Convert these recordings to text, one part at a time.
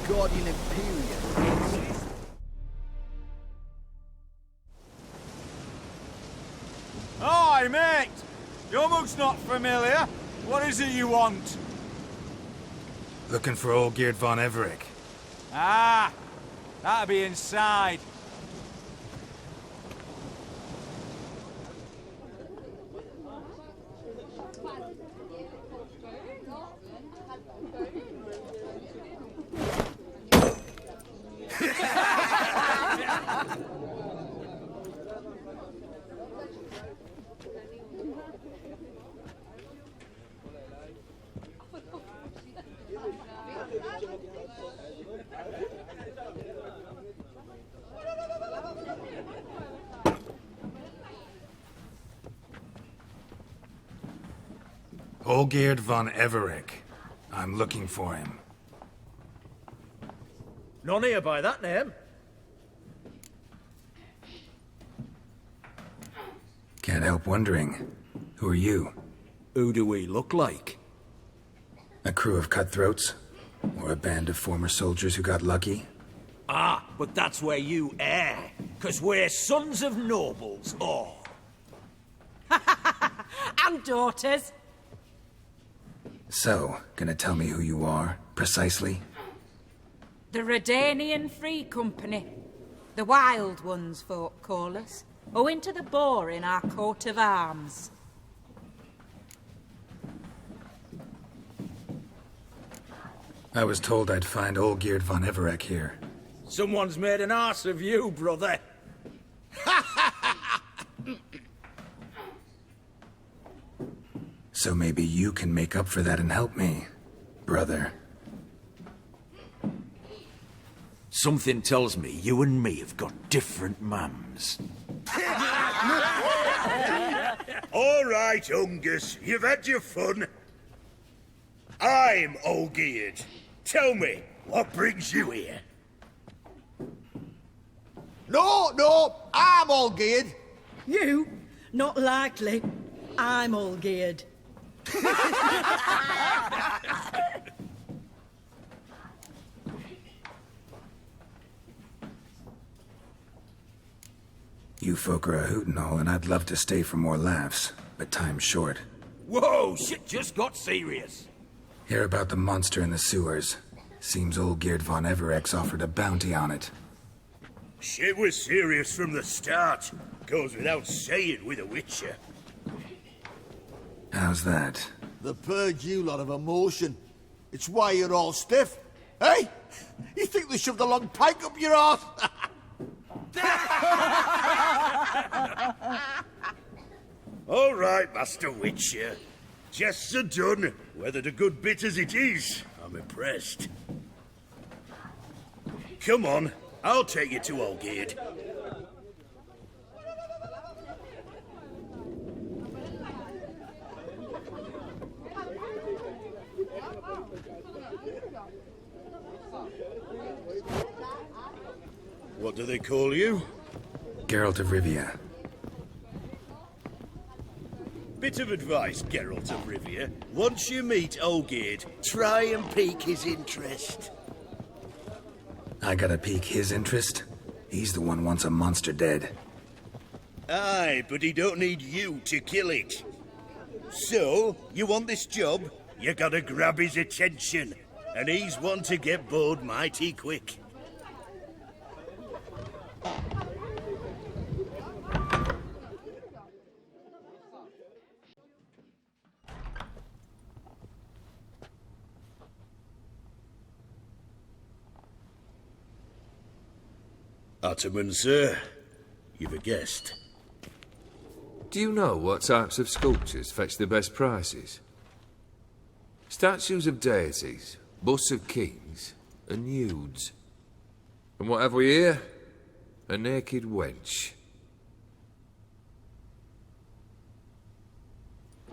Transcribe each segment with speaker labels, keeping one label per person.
Speaker 1: Guardian Imperium.
Speaker 2: Hi, mate! Your mug's not familiar. What is it you want?
Speaker 3: Looking for old Geert von Everec.
Speaker 2: Ah, that'll be inside.
Speaker 3: Olgierd von Everec. I'm looking for him.
Speaker 4: None here by that name.
Speaker 3: Can't help wondering. Who are you?
Speaker 4: Who do we look like?
Speaker 3: A crew of cutthroats? Or a band of former soldiers who got lucky?
Speaker 4: Ah, but that's where you err. 'Cause we're sons of nobles, oh.
Speaker 5: And daughters.
Speaker 3: So, gonna tell me who you are, precisely?
Speaker 5: The Redanian Free Company. The Wild Ones, folk call us. Owing to the boar in our coat of arms.
Speaker 3: I was told I'd find Olgierd von Everec here.
Speaker 4: Someone's made an arse of you, brother.
Speaker 3: So maybe you can make up for that and help me, brother.
Speaker 4: Something tells me you and me have got different mums.
Speaker 6: All right, Ungus, you've had your fun. I'm Olgierd. Tell me, what brings you here?
Speaker 1: No, I'm all geared.
Speaker 7: You? Not likely. I'm all geared.
Speaker 3: You folk are a hoot and all, and I'd love to stay for more laughs, but time's short.
Speaker 4: Whoa, shit just got serious.
Speaker 3: Hear about the monster in the sewers. Seems Olgierd von Everec's offered a bounty on it.
Speaker 6: Shit was serious from the start. Goes without saying with a Witcher.
Speaker 3: How's that?
Speaker 1: They purge you lot of emotion. It's why you're all stiff. Hey? You think they shoved a long pike up your arse?
Speaker 6: All right, Master Witcher. Jests are done. Whether the good bit as it is, I'm impressed. Come on, I'll take you to Olgierd. What do they call you?
Speaker 3: Geralt of Rivia.
Speaker 6: Bit of advice, Geralt of Rivia. Once you meet Olgierd, try and pique his interest.
Speaker 3: I gotta pique his interest? He's the one wants a monster dead.
Speaker 6: Aye, but he don't need you to kill it. So, you want this job? You gotta grab his attention. And he's one to get bored mighty quick. Ottoman, sir. You've a guest.
Speaker 8: Do you know what types of sculptures fetch the best prices? Statues of deities, busts of kings, and nudes. And what have we here? A naked wench.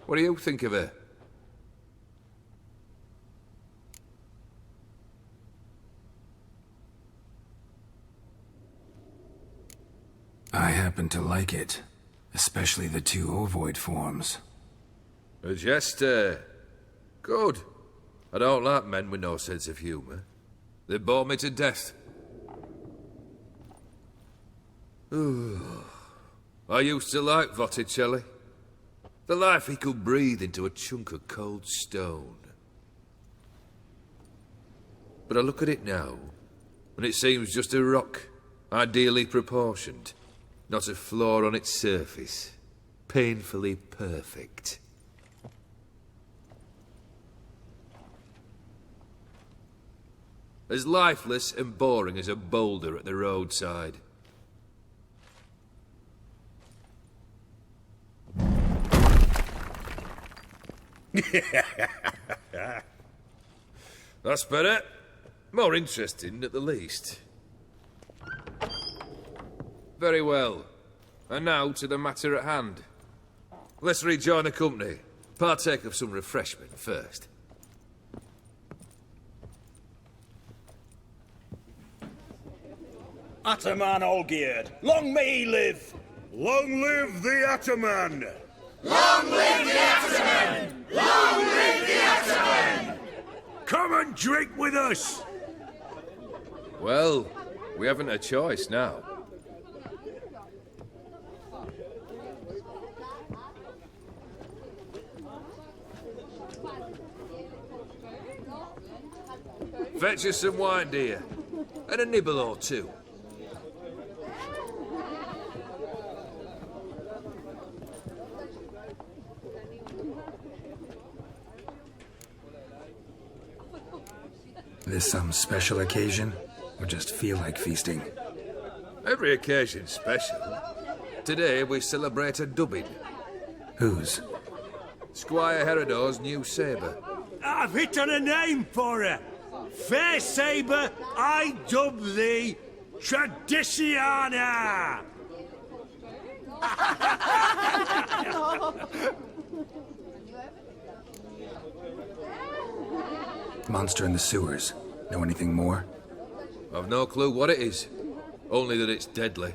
Speaker 8: What do you think of her?
Speaker 3: I happen to like it. Especially the two ovoid forms.
Speaker 8: A jester. Good. I don't like men with no sense of humour. They bore me to death. Ooh. I used to like Botticelli. The life he could breathe into a chunk of cold stone. But I look at it now, and it seems just a rock, ideally proportioned, not a flaw on its surface, painfully perfect. As lifeless and boring as a boulder at the roadside. That's better. More interesting, at the least. Very well. And now to the matter at hand. Let's rejoin the company. Partake of some refreshment first.
Speaker 6: Ataman Olgierd, long may he live!
Speaker 9: Long live the Ataman!
Speaker 10: Long live the Ataman! Long live the Ataman!
Speaker 9: Come and drink with us!
Speaker 8: Well, we haven't a choice now. Fetch us some wine, dear. And a nibble or two.
Speaker 3: This some special occasion? Or just feel like feasting?
Speaker 8: Every occasion's special. Today we celebrate a dubbing.
Speaker 3: Whose?
Speaker 8: Squire Herodor's new sabre.
Speaker 9: I've hit on a name for her. Fair Sabre, I dub thee Tradiciana!
Speaker 3: Monster in the sewers. Know anything more?
Speaker 8: I've no clue what it is. Only that it's deadly.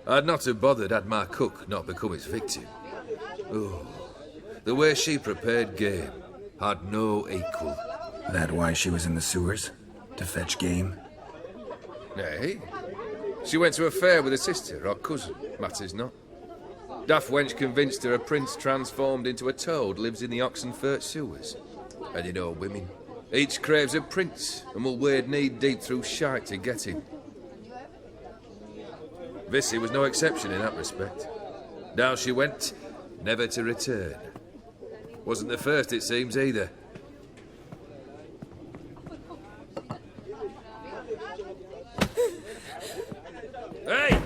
Speaker 8: I'd not have bothered had my cook not become its victim. Oh, the way she prepared game had no equal.
Speaker 3: That why she was in the sewers? To fetch game?
Speaker 8: Nay. She went to a fair with a sister or cousin, matters not. Daft wench convinced her a prince transformed into a toad lives in the Oxenfurt sewers. And you know women. Each craves a prince and will wade knee-deep through shite to get him. Vissy was no exception in that respect. Down she went, never to return. Wasn't the first, it seems, either. Hey!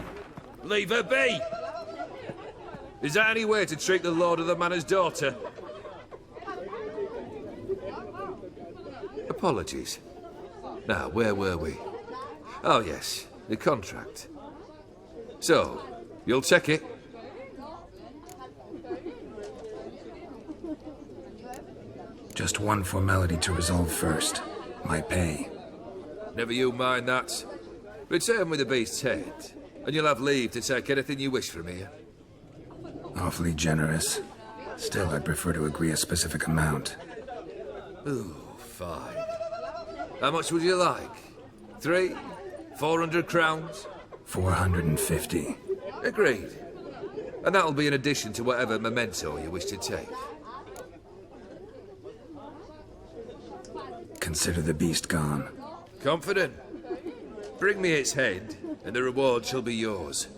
Speaker 8: Leave her be! Is that any way to treat the lord of the manor's daughter? Apologies. Now, where were we? Oh, yes, the contract. So, you'll check it?
Speaker 3: Just one formality to resolve first. My pay.
Speaker 8: Never you mind that. Return with the beast's head, and you'll have leave to take anything you wish from here.
Speaker 3: Awfully generous. Still, I'd prefer to agree a specific amount.
Speaker 8: Ooh, fine. How much would you like? 300? 400 crowns?
Speaker 3: 450.
Speaker 8: Agreed. And that'll be in addition to whatever memento you wish to take.
Speaker 3: Consider the beast gone.
Speaker 8: Confident? Bring me its head, and the reward shall be yours.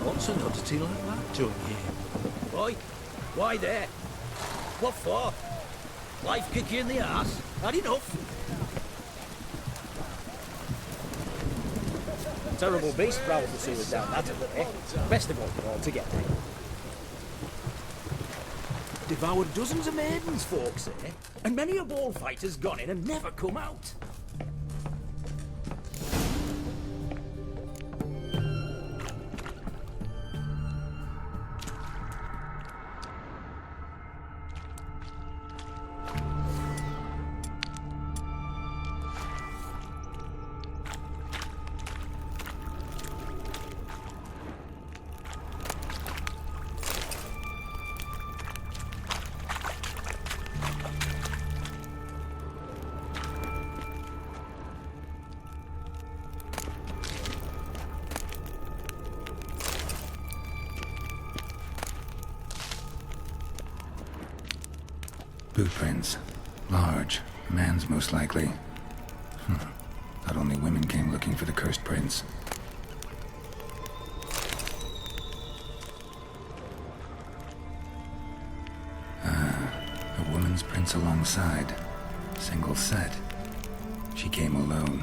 Speaker 4: What's an oddity like that doing here? Why? Why there? What for? Life kick you in the ass? Had enough? terrible beast prowled the sewers down that way. Best of all altogether. Devoured dozens of maidens, folks say, and many a ball fighter's gone in and never come out.
Speaker 3: Boot prints. Large. Man's most likely. Thought only women came looking for the cursed prince. A woman's prints alongside. Single set. She came alone.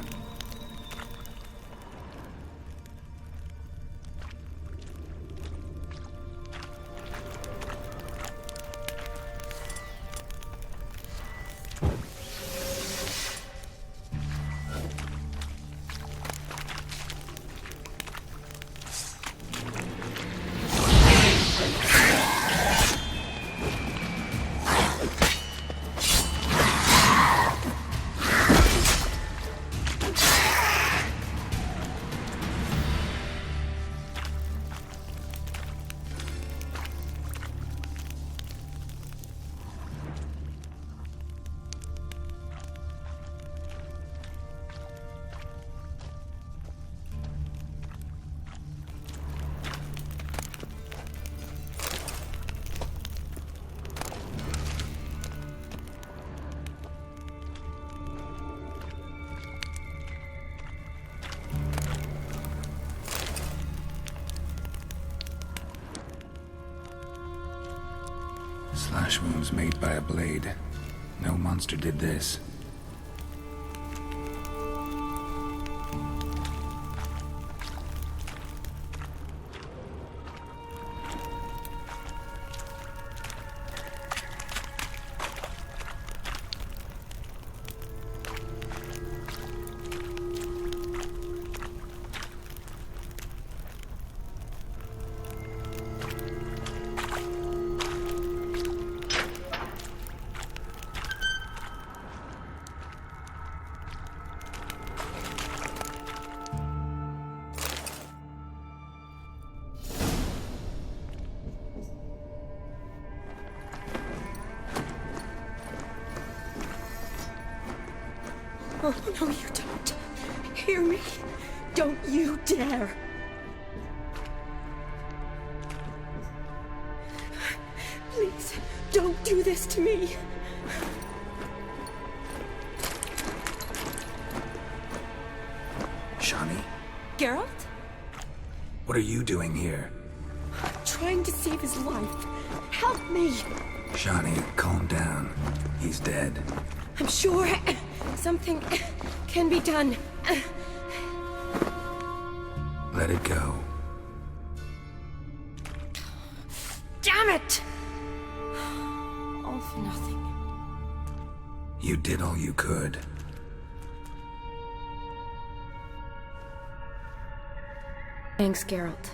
Speaker 3: Slash wounds made by a blade. No monster did this.
Speaker 7: Oh, no, you don't. Hear me? Don't you dare. Please, don't do this to me.
Speaker 3: Shani?
Speaker 7: Geralt?
Speaker 3: What are you doing here?
Speaker 7: Trying to save his life. Help me.
Speaker 3: Shani, calm down. He's dead.
Speaker 7: I'm sure something can be done.
Speaker 3: Let it go.
Speaker 7: Damn it! All for nothing.
Speaker 3: You did all you could.
Speaker 11: Thanks, Geralt.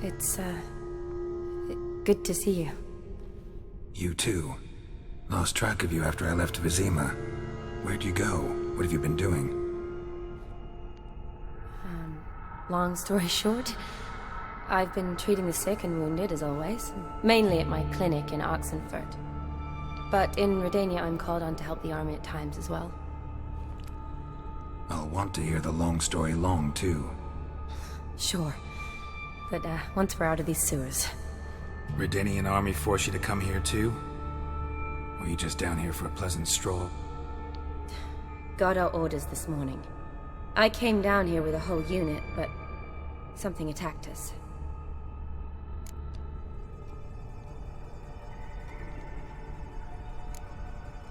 Speaker 11: It's, good to see you.
Speaker 3: You too. Lost track of you after I left Vizima. Where'd you go? What have you been doing?
Speaker 11: Long story short, I've been treating the sick and wounded, as always. Mainly at my clinic in Oxenfurt. But in Redania, I'm called on to help the army at times as well.
Speaker 3: I'll want to hear the long story long, too.
Speaker 11: Sure. But, once we're out of these sewers.
Speaker 3: Redanian army force you to come here, too? Or are you just down here for a pleasant stroll?
Speaker 11: Got our orders this morning. I came down here with a whole unit, but something attacked us.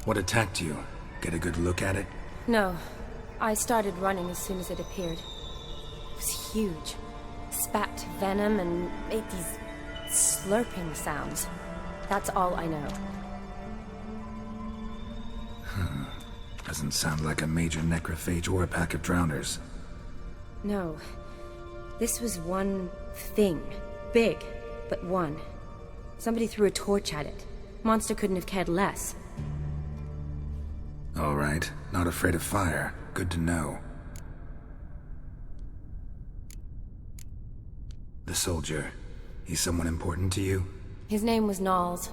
Speaker 3: What attacked you? Get a good look at it?
Speaker 11: No. I started running as soon as it appeared. It was huge. Spat venom and made these slurping sounds. That's all I know.
Speaker 3: Doesn't sound like a major necrophage or a pack of drowners.
Speaker 11: No. This was one thing. Big, but one. Somebody threw a torch at it. Monster couldn't have cared less.
Speaker 3: All right. Not afraid of fire. Good to know. The soldier. He's someone important to you?
Speaker 11: His name was Knowles.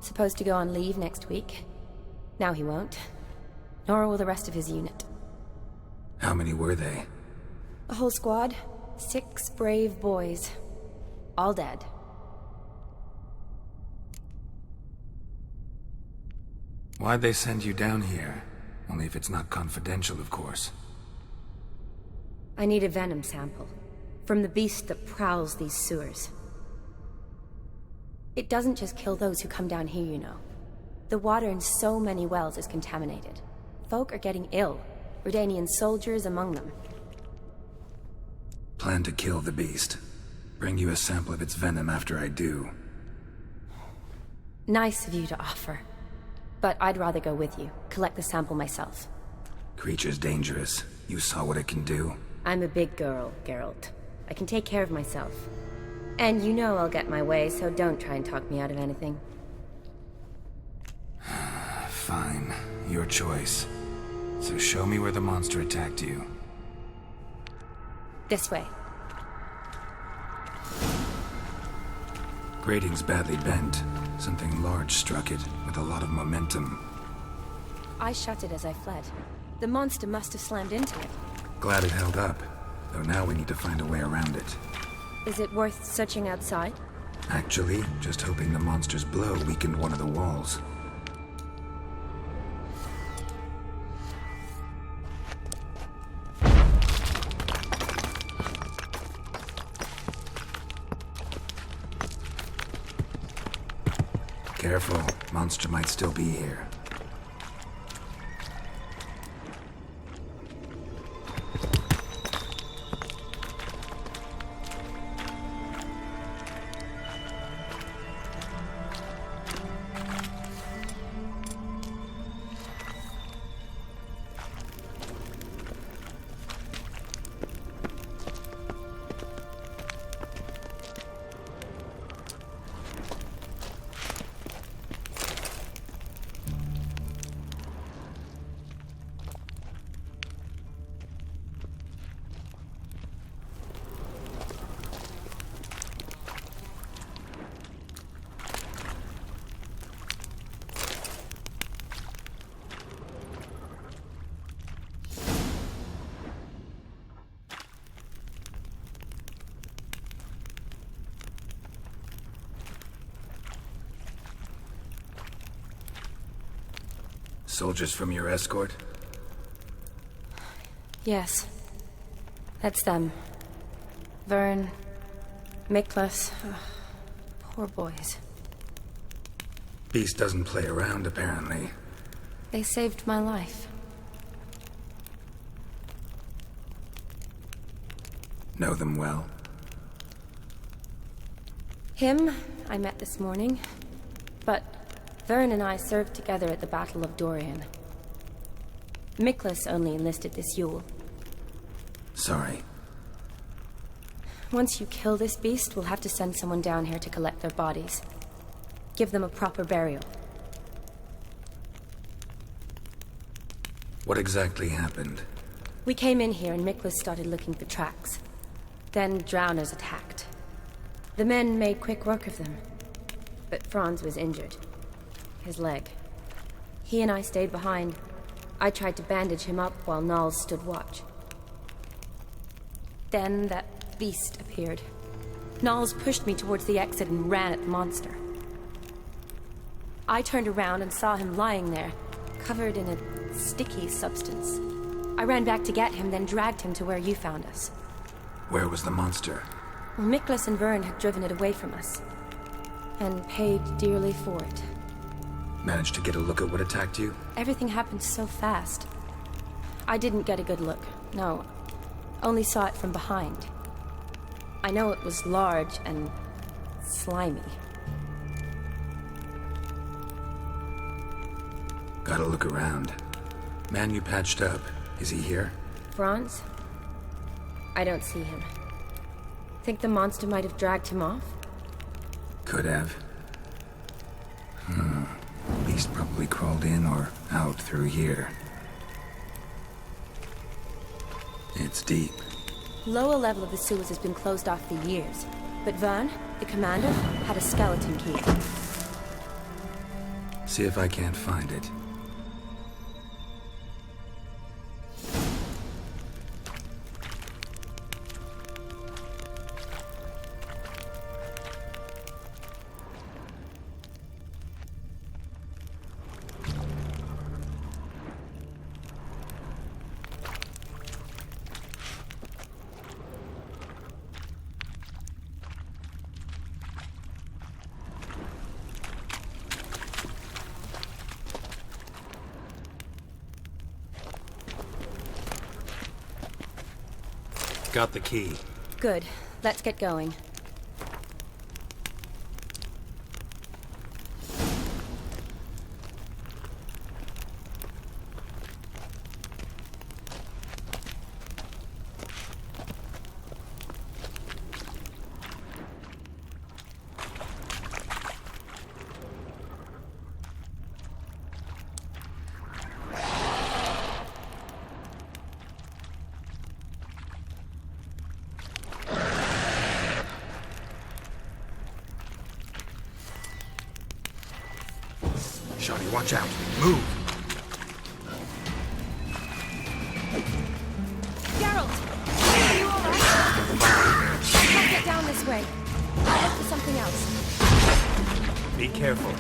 Speaker 11: Supposed to go on leave next week. Now he won't. Nor will the rest of his unit.
Speaker 3: How many were they?
Speaker 11: A whole squad. 6 brave boys. All dead.
Speaker 3: Why'd they send you down here? Only if it's not confidential, of course.
Speaker 11: I need a venom sample. From the beast that prowls these sewers. It doesn't just kill those who come down here, you know. The water in so many wells is contaminated. Folk are getting ill. Redanian soldiers among them.
Speaker 3: Plan to kill the beast. Bring you a sample of its venom after I do.
Speaker 11: Nice of you to offer. But I'd rather go with you. Collect the sample myself.
Speaker 3: Creature's dangerous. You saw what it can do.
Speaker 11: I'm a big girl, Geralt. I can take care of myself. And you know I'll get my way, so don't try and talk me out of anything.
Speaker 3: Fine. Your choice. So show me where the monster attacked you.
Speaker 11: This way.
Speaker 3: Grating's badly bent. Something large struck it, with a lot of momentum.
Speaker 11: I shut it as I fled. The monster must have slammed into it.
Speaker 3: Glad it held up. Though now we need to find a way around it.
Speaker 11: Is it worth searching outside?
Speaker 3: Actually, just hoping the monster's blow weakened one of the walls. Careful, monster might still be here. Soldiers from your escort?
Speaker 11: Yes. That's them. Vern, Miklas. Poor boys.
Speaker 3: Beast doesn't play around, apparently.
Speaker 11: They saved my life.
Speaker 3: Know them well?
Speaker 11: Him, I met this morning. But Vern and I served together at the Battle of Dorian. Miklas only enlisted this Yule.
Speaker 3: Sorry.
Speaker 11: Once you kill this beast, we'll have to send someone down here to collect their bodies. Give them a proper burial.
Speaker 3: What exactly happened?
Speaker 11: We came in here and Miklas started looking for tracks. Then drowners attacked. The men made quick work of them. But Franz was injured. His leg. He and I stayed behind. I tried to bandage him up while Knowles stood watch. Then that beast appeared. Knowles pushed me towards the exit and ran at the monster. I turned around and saw him lying there, covered in a sticky substance. I ran back to get him, then dragged him to where you found us.
Speaker 3: Where was the monster?
Speaker 11: Well, Miklas and Vern had driven it away from us. And paid dearly for it.
Speaker 3: Managed to get a look at what attacked you?
Speaker 11: Everything happened so fast. I didn't get a good look, no. Only saw it from behind. I know it was large and slimy.
Speaker 3: Gotta look around. Man you patched up, is he here?
Speaker 11: Franz? I don't see him. Think the monster might have dragged him off?
Speaker 3: Could have. Beast probably crawled in or out through here. It's deep.
Speaker 11: Lower level of the sewers has been closed off for years, but Vern, the commander, had a skeleton key.
Speaker 3: See if I can't find it.
Speaker 12: Got the key.
Speaker 11: Good. Let's get going.
Speaker 3: Johnny, watch out. Move!
Speaker 11: Geralt! Are you alright? Can't get down this way. I'll look for something else.
Speaker 12: Be careful.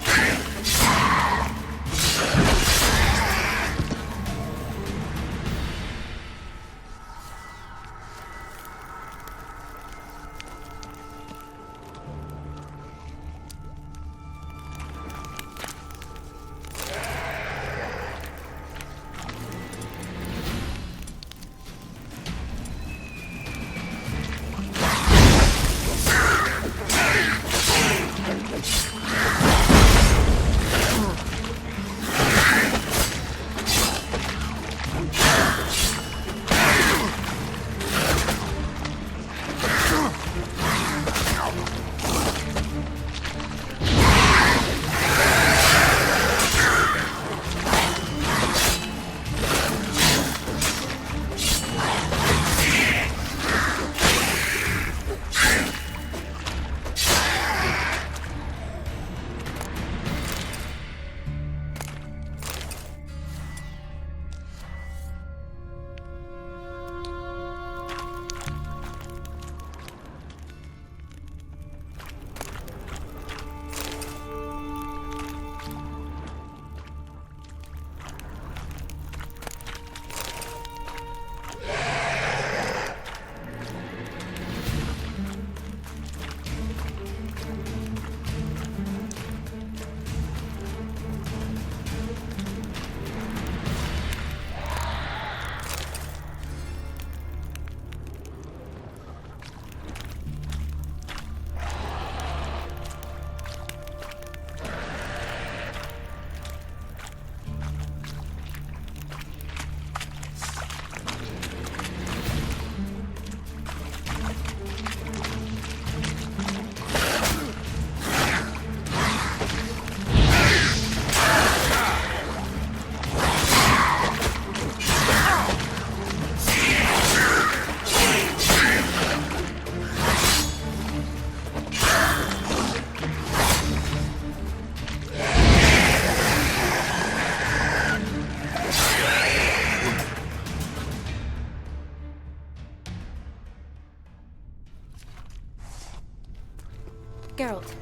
Speaker 11: Geralt,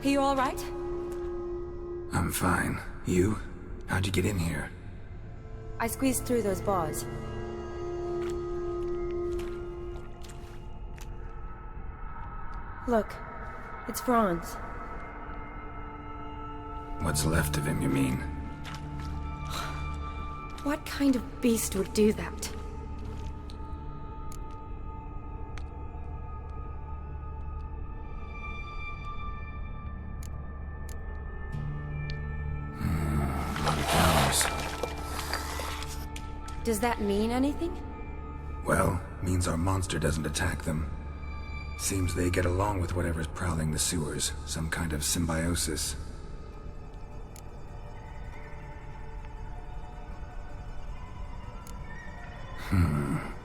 Speaker 11: are you all right?
Speaker 3: I'm fine. You? How'd you get in here?
Speaker 11: I squeezed through those bars. Look, it's Franz.
Speaker 3: What's left of him, you mean?
Speaker 11: What kind of beast would do that?
Speaker 3: A lot of flowers.
Speaker 11: Does that mean anything?
Speaker 3: Well, means our monster doesn't attack them. Seems they get along with whatever's prowling the sewers. Some kind of symbiosis.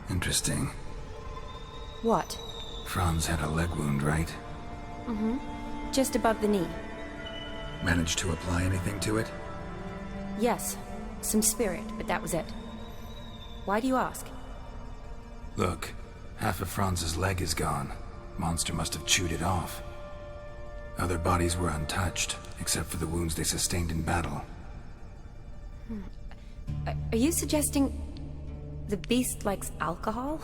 Speaker 3: Interesting.
Speaker 11: What?
Speaker 3: Franz had a leg wound, right?
Speaker 11: Mm-hmm. Just above the knee.
Speaker 3: Managed to apply anything to it?
Speaker 11: Yes. Some spirit, but that was it. Why do you ask?
Speaker 3: Look, half of Franz's leg is gone. Monster must have chewed it off. Other bodies were untouched, except for the wounds they sustained in battle.
Speaker 11: Are you suggesting the beast likes alcohol?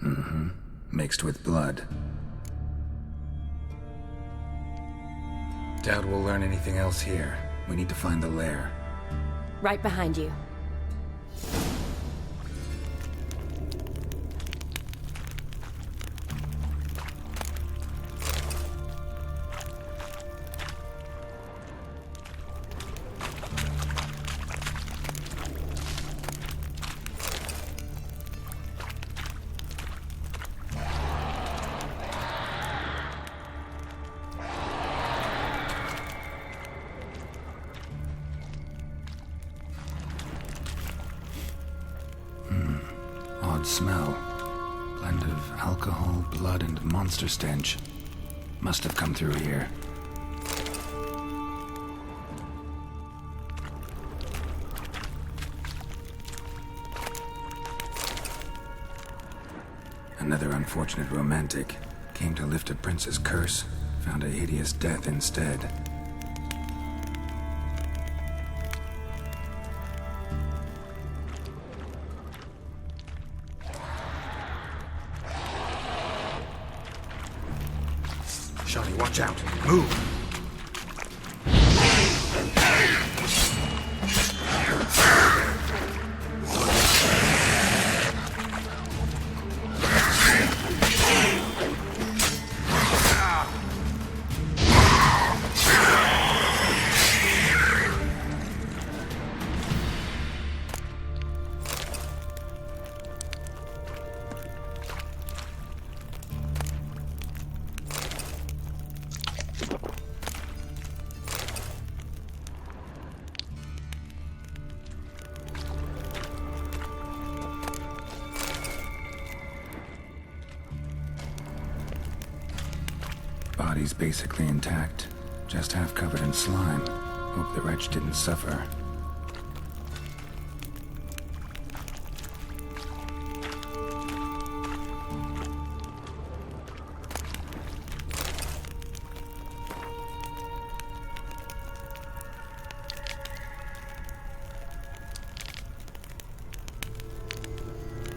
Speaker 3: Mm-hmm. Mixed with blood. Doubt we'll learn anything else here. We need to find the lair.
Speaker 11: Right behind you.
Speaker 3: Odd smell. Blend of alcohol, blood, and monster stench. Must have come through here. Another unfortunate romantic. Came to lift a prince's curse. Found a hideous death instead. Shawty, watch out! Move! Body's basically intact, just half covered in slime. Hope the wretch didn't suffer.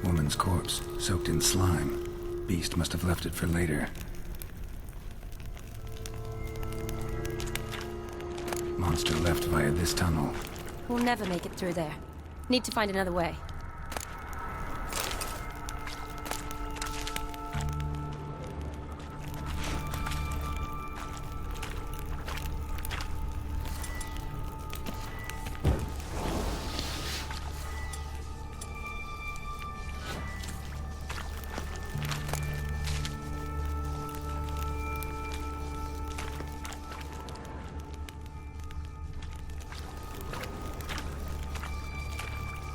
Speaker 3: Woman's corpse, soaked in slime. Beast must have left it for later. Monster left via this tunnel.
Speaker 11: We'll never make it through there. Need to find another way.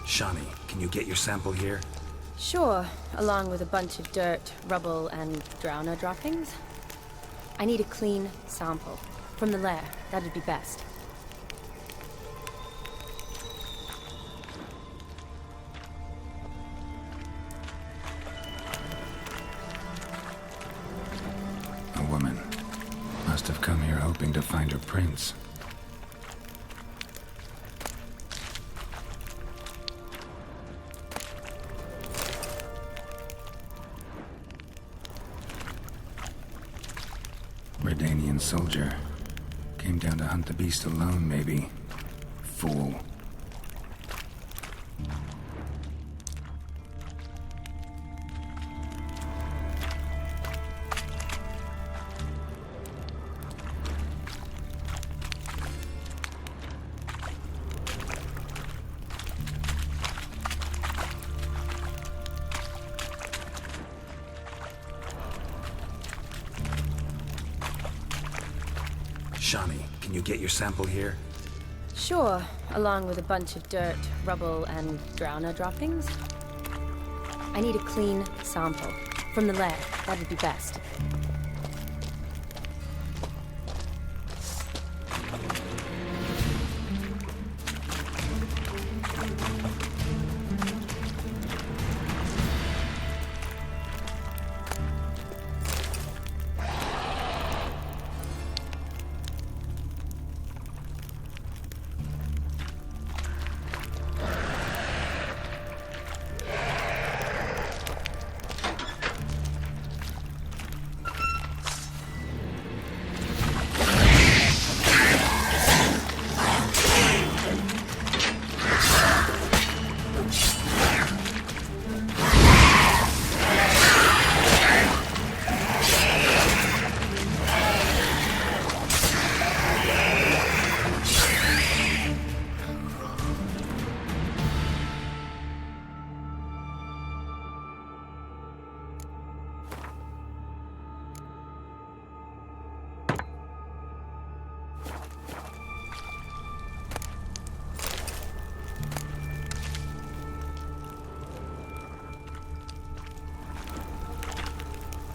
Speaker 3: Shawnee, can you get your sample here?
Speaker 11: Sure, along with a bunch of dirt, rubble, and drowner droppings. I need a clean sample. From the lair, that'd be best.
Speaker 3: A woman. Must have come here hoping to find her prince. Redanian soldier. Came down to hunt the beast alone, maybe. Fool. Shawnee, can you get your sample here?
Speaker 11: Sure, along with a bunch of dirt, rubble, and drowner droppings. I need a clean sample. From the lair, that would be best.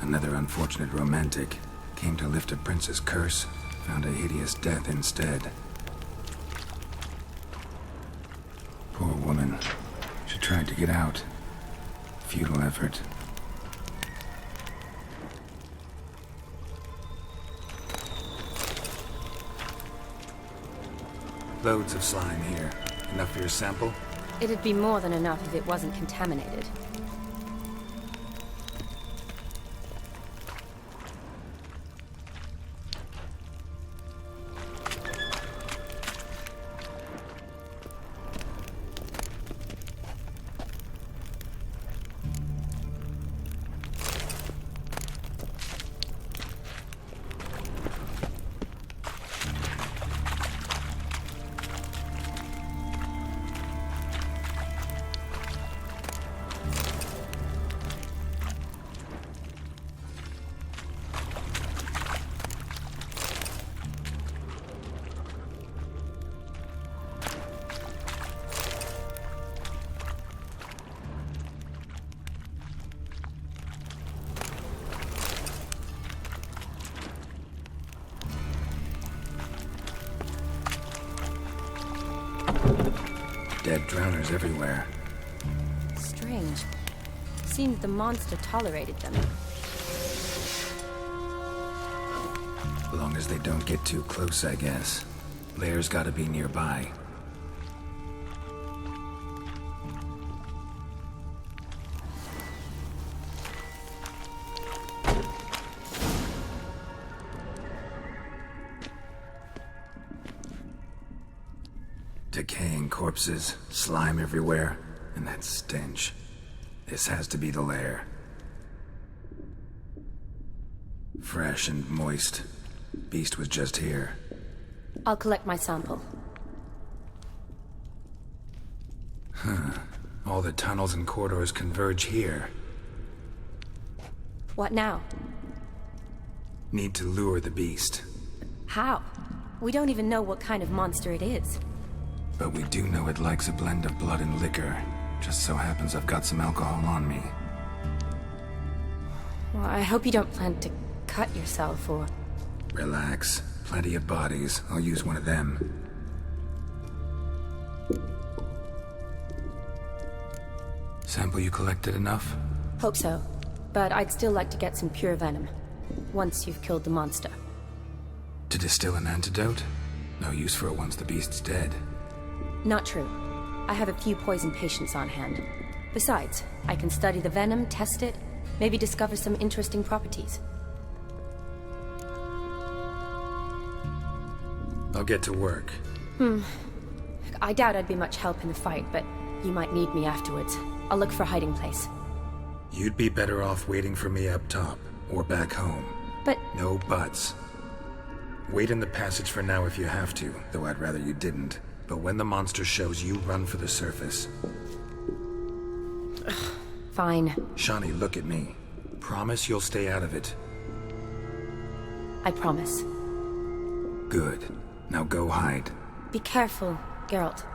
Speaker 3: Another unfortunate romantic. Came to lift a prince's curse, found a hideous death instead. Poor woman. She tried to get out. Futile effort. Loads of slime here. Enough for your sample?
Speaker 11: It'd be more than enough if it wasn't contaminated.
Speaker 3: Dead drowners everywhere.
Speaker 11: Strange. Seems the monster tolerated them.
Speaker 3: As long as they don't get too close, I guess. Lair's gotta be nearby. Decaying corpses, slime everywhere, and that stench. This has to be the lair. Fresh and moist. Beast was just here.
Speaker 11: I'll collect my sample.
Speaker 3: All the tunnels and corridors converge here.
Speaker 11: What now?
Speaker 3: Need to lure the beast.
Speaker 11: How? We don't even know what kind of monster it is.
Speaker 3: But we do know it likes a blend of blood and liquor. Just so happens I've got some alcohol on me.
Speaker 11: Well, I hope you don't plan to cut yourself or...
Speaker 3: Relax. Plenty of bodies. I'll use one of them. Sample you collected enough?
Speaker 11: Hope so. But I'd still like to get some pure venom. Once you've killed the monster.
Speaker 3: To distill an antidote? No use for it once the beast's dead.
Speaker 11: Not true. I have a few poison patients on hand. Besides, I can study the venom, test it, maybe discover some interesting properties.
Speaker 3: I'll get to work.
Speaker 11: I doubt I'd be much help in the fight, but you might need me afterwards. I'll look for a hiding place.
Speaker 3: You'd be better off waiting for me up top, or back home.
Speaker 11: But...
Speaker 3: No buts. Wait in the passage for now if you have to, though I'd rather you didn't. But when the monster shows, you run for the surface.
Speaker 11: Fine.
Speaker 3: Shawnee, look at me. Promise you'll stay out of it.
Speaker 11: I promise.
Speaker 3: Good. Now go hide.
Speaker 11: Be careful, Geralt.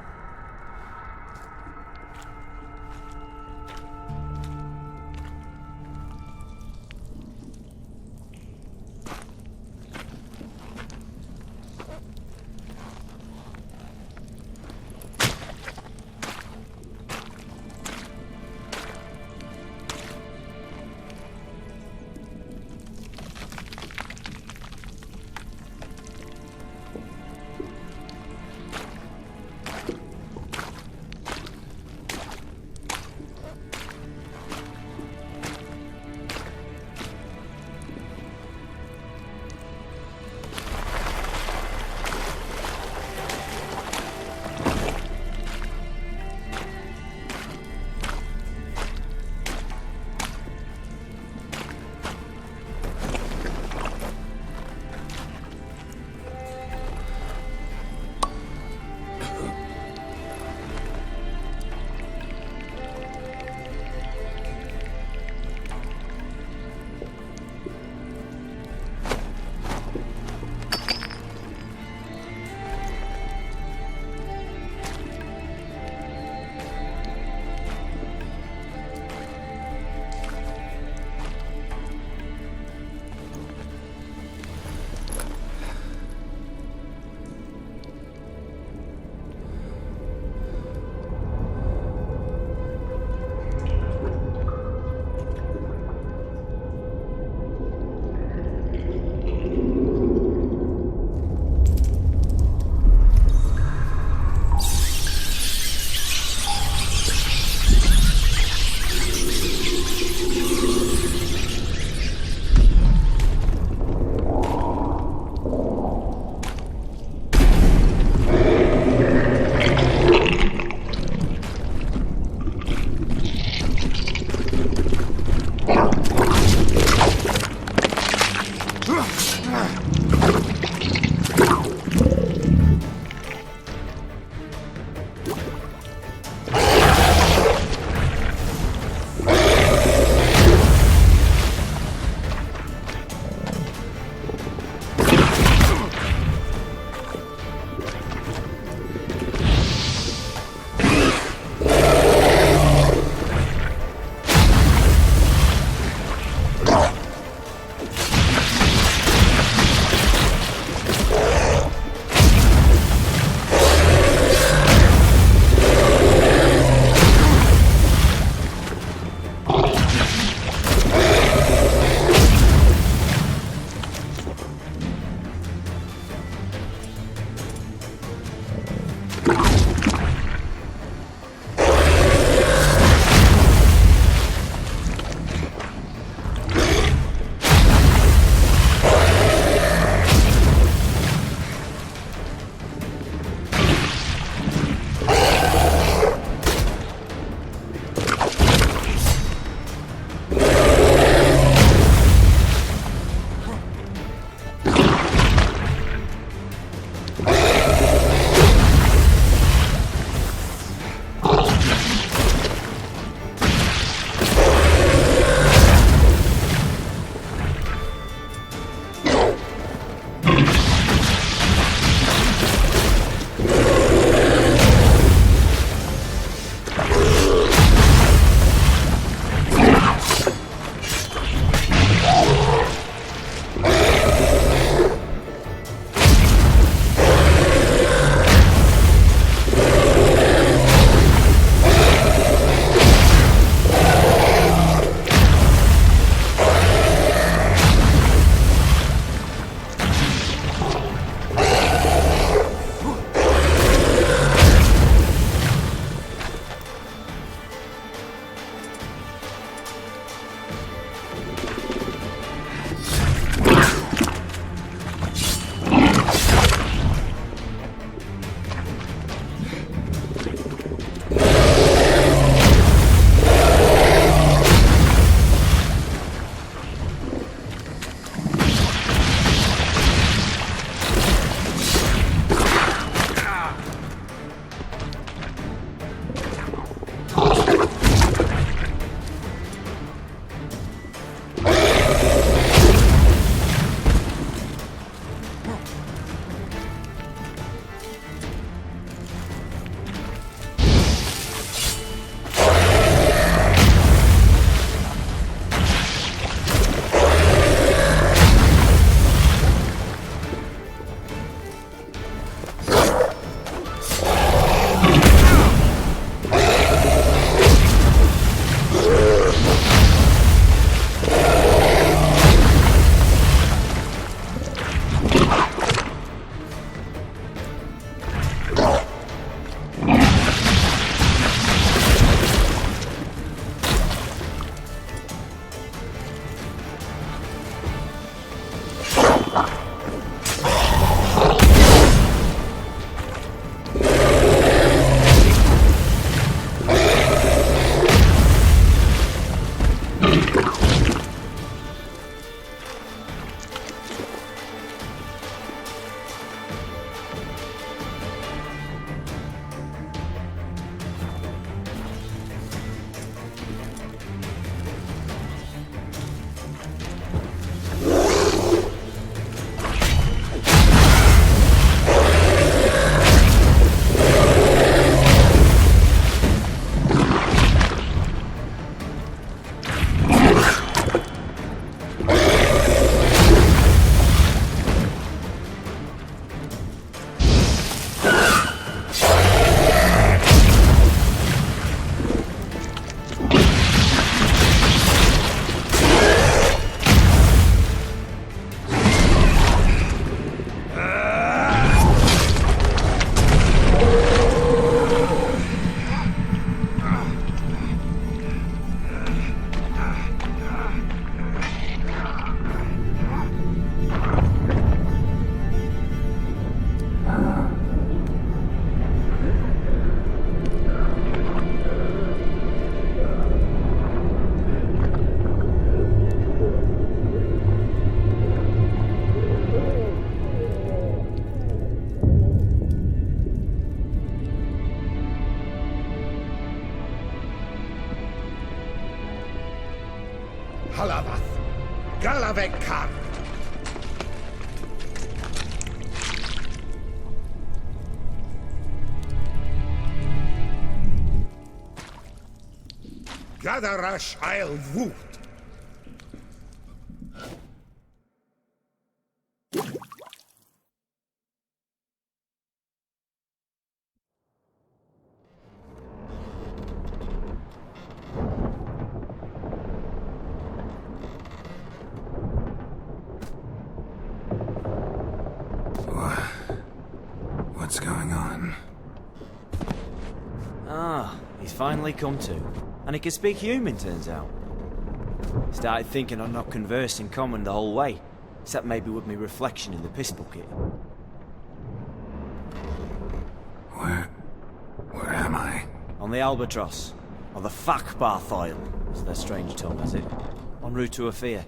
Speaker 12: Halavath, Galavekar. Gadarash I'll woot.
Speaker 3: What's going on?
Speaker 13: Ah, he's finally come to. And he can speak human, turns out. Started thinking I'd not conversed in common the whole way, except maybe with me reflection in the piss bucket.
Speaker 3: Where am I?
Speaker 13: On the Albatross, or the Fakbarth Oil, as their strange tongue has it. En route to Afir.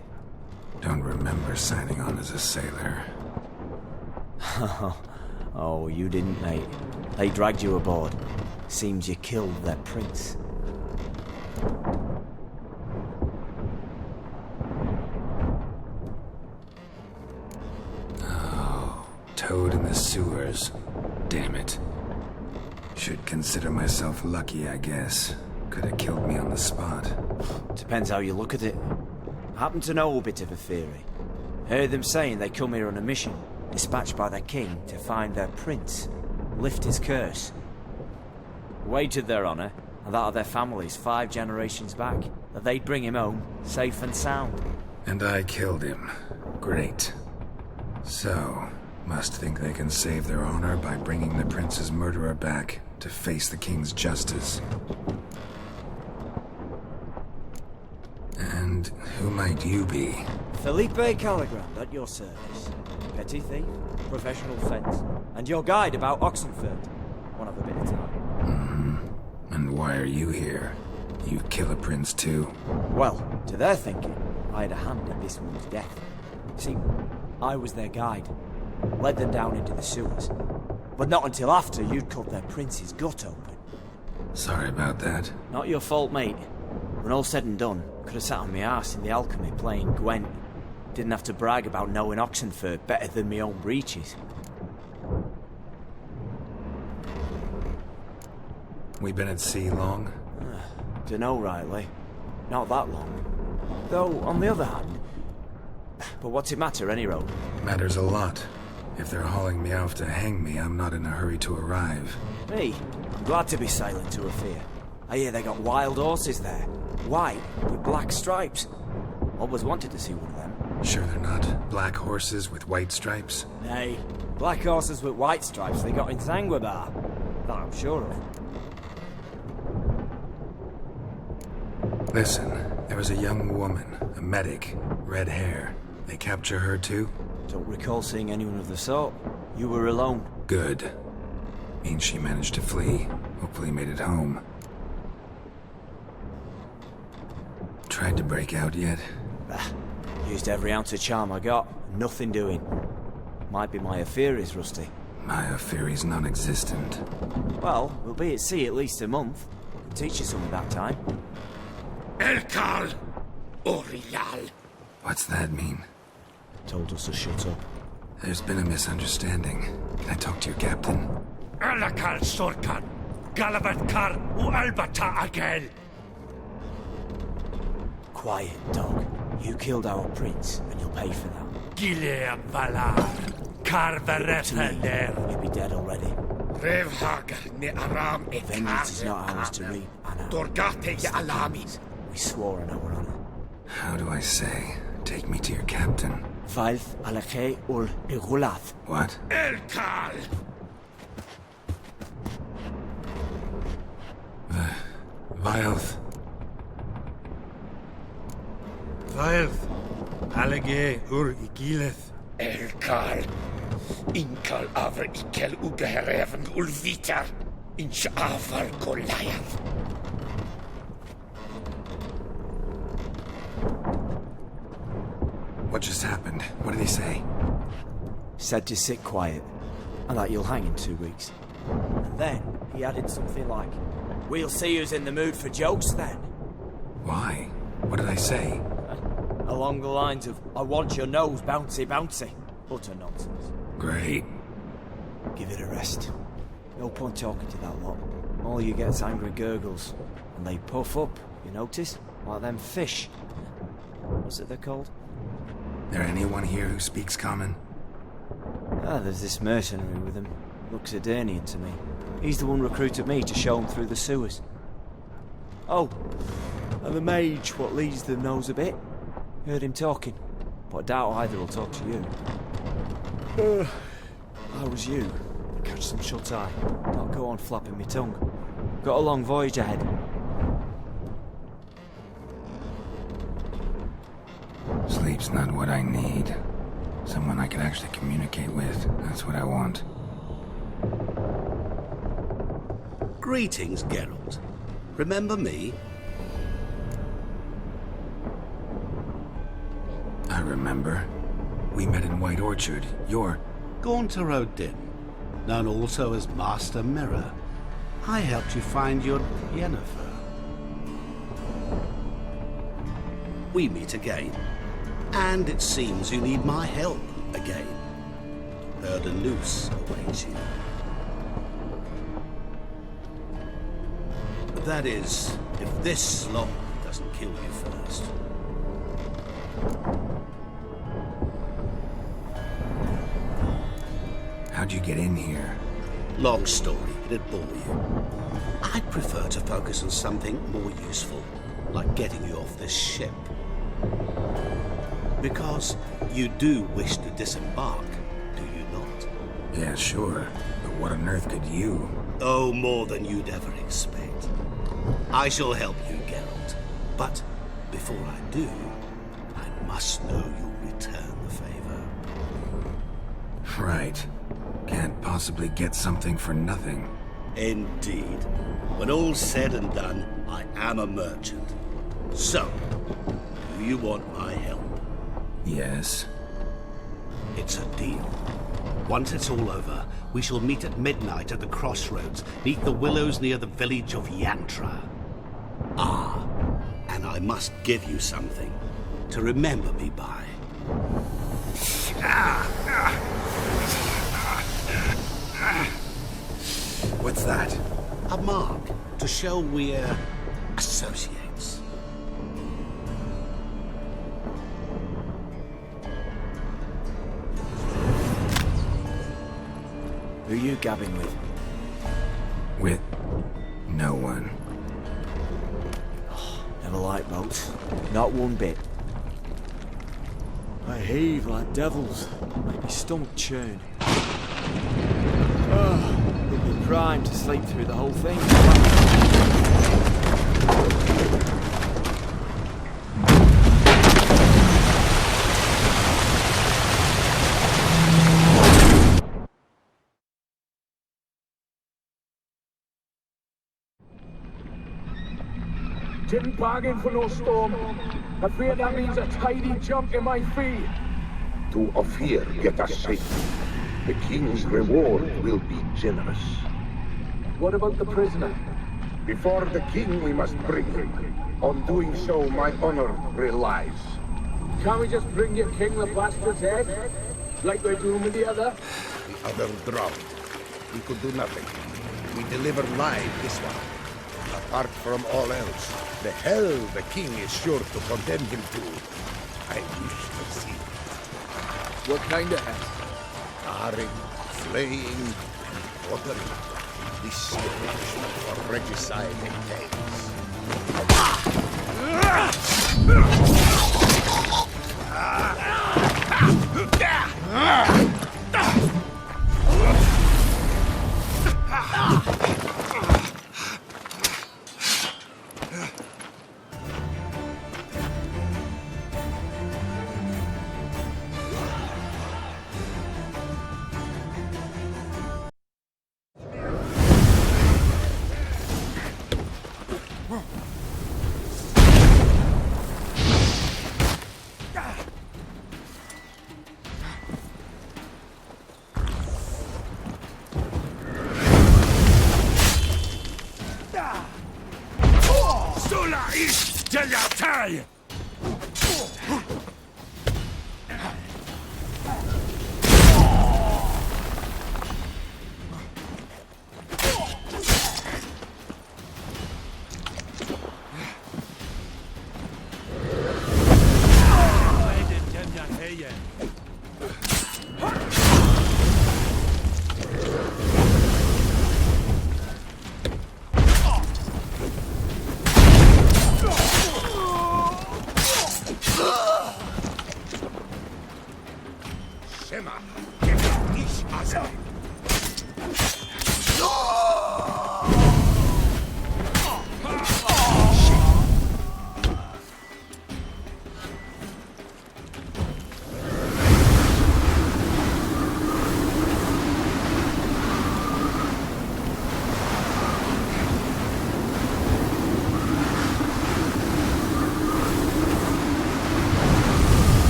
Speaker 3: Don't remember signing on as a sailor.
Speaker 13: Oh, you didn't, mate. They dragged you aboard. Seems you killed their prince.
Speaker 3: Oh, toad in the sewers. Damn it. Should consider myself lucky, I guess. Could have killed me on the spot.
Speaker 13: Depends how you look at it. I happen to know a bit of a theory. Heard them saying they come here on a mission, dispatched by their king to find their prince, lift his curse. Wagered their honour, and that of their families 5 generations back, that they'd bring him home, safe and sound.
Speaker 3: And I killed him. Great. So, must think they can save their honor by bringing the prince's murderer back to face the king's justice. And who might you be?
Speaker 13: Felipe Caligrand, at your service. Petty thief, professional fence, and your guide about Oxenford. One of a bit of time.
Speaker 3: And why are you here? You kill a prince too?
Speaker 13: Well, to their thinking, I had a hand in this one's death. See, I was their guide. Led them down into the sewers. But not until after you'd cut their prince's gut open.
Speaker 3: Sorry about that.
Speaker 13: Not your fault, mate. When all said and done, could have sat on my arse in the alchemy playing Gwent. Didn't have to brag about knowing Oxenford better than my own breeches.
Speaker 3: We been at sea long?
Speaker 13: Dunno rightly. Not that long. Though, on the other hand... But what's it matter, any road?
Speaker 3: Matters a lot. If they're hauling me off to hang me, I'm not in a hurry to arrive.
Speaker 13: Me? I'm glad to be sailing to Afir. I hear they got wild horses there. White, with black stripes. Always wanted to see one of them.
Speaker 3: Sure they're not black horses with white stripes?
Speaker 13: Nay, black horses with white stripes they got in Sanguibar. That I'm sure of.
Speaker 3: Listen, there was a young woman, a medic, red hair. They capture her too?
Speaker 13: Don't recall seeing anyone of the sort. You were alone.
Speaker 3: Good. Means she managed to flee. Hopefully made it home. Tried to break out yet?
Speaker 13: Used every ounce of charm I got. Nothing doing. Might be my Aetheri's rusty.
Speaker 3: My Aetheri's non-existent.
Speaker 13: Well, we'll be at sea at least a month. Can teach you some of that time.
Speaker 12: Elkal Orial.
Speaker 3: What's that mean?
Speaker 13: Told us to shut up.
Speaker 3: There's been a misunderstanding. Can I talk to your captain?
Speaker 12: Alakal Sorkan. Galavat Kar U Albata Agel.
Speaker 13: Quiet, dog. You killed our prince, and you'll pay for that.
Speaker 12: Gileam Valar. Karverethaler.
Speaker 13: You'll be dead already.
Speaker 12: Revhagar ne Aram e
Speaker 13: Vengeance is not ours to reap, Anna.
Speaker 12: Dorgate ya Alamis.
Speaker 13: We swore on our honor.
Speaker 3: How do I say? Take me to your captain.
Speaker 13: Vailth Alakhe ul Igulath.
Speaker 3: What?
Speaker 12: Elkal!
Speaker 3: Vilth.
Speaker 9: Vailth Alage ur Igileth.
Speaker 12: Elkal. Inkal aver ikel ugehereven ulvitar. Inch avar Goliath.
Speaker 3: What just happened? What did he say?
Speaker 13: Said to sit quiet, and that you'll hang in 2 weeks. And then he added something like, "We'll see who's in the mood for jokes then."
Speaker 3: Why? What did I say?
Speaker 13: Along the lines of, "I want your nose bouncy bouncy." Utter nonsense.
Speaker 3: Great.
Speaker 13: Give it a rest. No point talking to that lot. All you get's angry gurgles. And they puff up, you notice? Like them fish. What's it they're called?
Speaker 3: There anyone here who speaks common?
Speaker 13: There's this mercenary with him. Looks Edirnian to me. He's the one recruited me to show him through the sewers. Oh, and the mage what leads them knows a bit. Heard him talking, but I doubt either will talk to you. How was you? Catch some shut-eye. Not go on flapping me tongue. Got a long voyage ahead.
Speaker 3: Sleep's not what I need. Someone I can actually communicate with. That's what I want.
Speaker 14: Greetings, Geralt. Remember me?
Speaker 3: I remember. We met in White Orchard. You're...
Speaker 14: Gaunter O'Din, known also as Master Mirror. I helped you find your Yennefer. We meet again. And it seems you need my help again. Heard a noose awaits you. That is, if this slop doesn't kill you first.
Speaker 3: How'd you get in here?
Speaker 14: Long story, it'd bore you. I'd prefer to focus on something more useful, like getting you off this ship. Because you do wish to disembark, do you not?
Speaker 3: Yeah, sure. But what on earth could you?
Speaker 14: Oh, more than you'd ever expect. I shall help you, Geralt. But before I do, I must know you'll return the favor.
Speaker 3: Right. Can't possibly get something for nothing.
Speaker 14: Indeed. When all's said and done, I am a merchant. So, do you want my help?
Speaker 3: Yes.
Speaker 14: It's a deal. Once it's all over, we shall meet at midnight at the crossroads, neath the willows near the village of Yantra. Ah, and I must give you something to remember me by.
Speaker 3: What's that?
Speaker 14: A mark to show we're associates.
Speaker 13: Who you gabbing with?
Speaker 3: With no one.
Speaker 13: Never liked boats. Not one bit. They heave like devils. Make me stomach churn. We'll be primed to sleep through the whole thing.
Speaker 15: Didn't bargain for no storm. I fear that means a tidy jump in my fee.
Speaker 16: To Ophir get us safely. The king's reward will be generous.
Speaker 15: What about the prisoner?
Speaker 16: Before the king we must bring him. On doing so, my honor relies.
Speaker 15: Can't we just bring your king the bastard's head? Like we're doing with the other?
Speaker 16: The other drowned. We could do nothing. We deliver live this one. Apart from all else, the hell the king is sure to condemn him to. I wish to see.
Speaker 15: What kind of hell?
Speaker 16: Tarring, flaying, and quartering. This is punishment for regicide and tales.
Speaker 12: Sola is de la taille!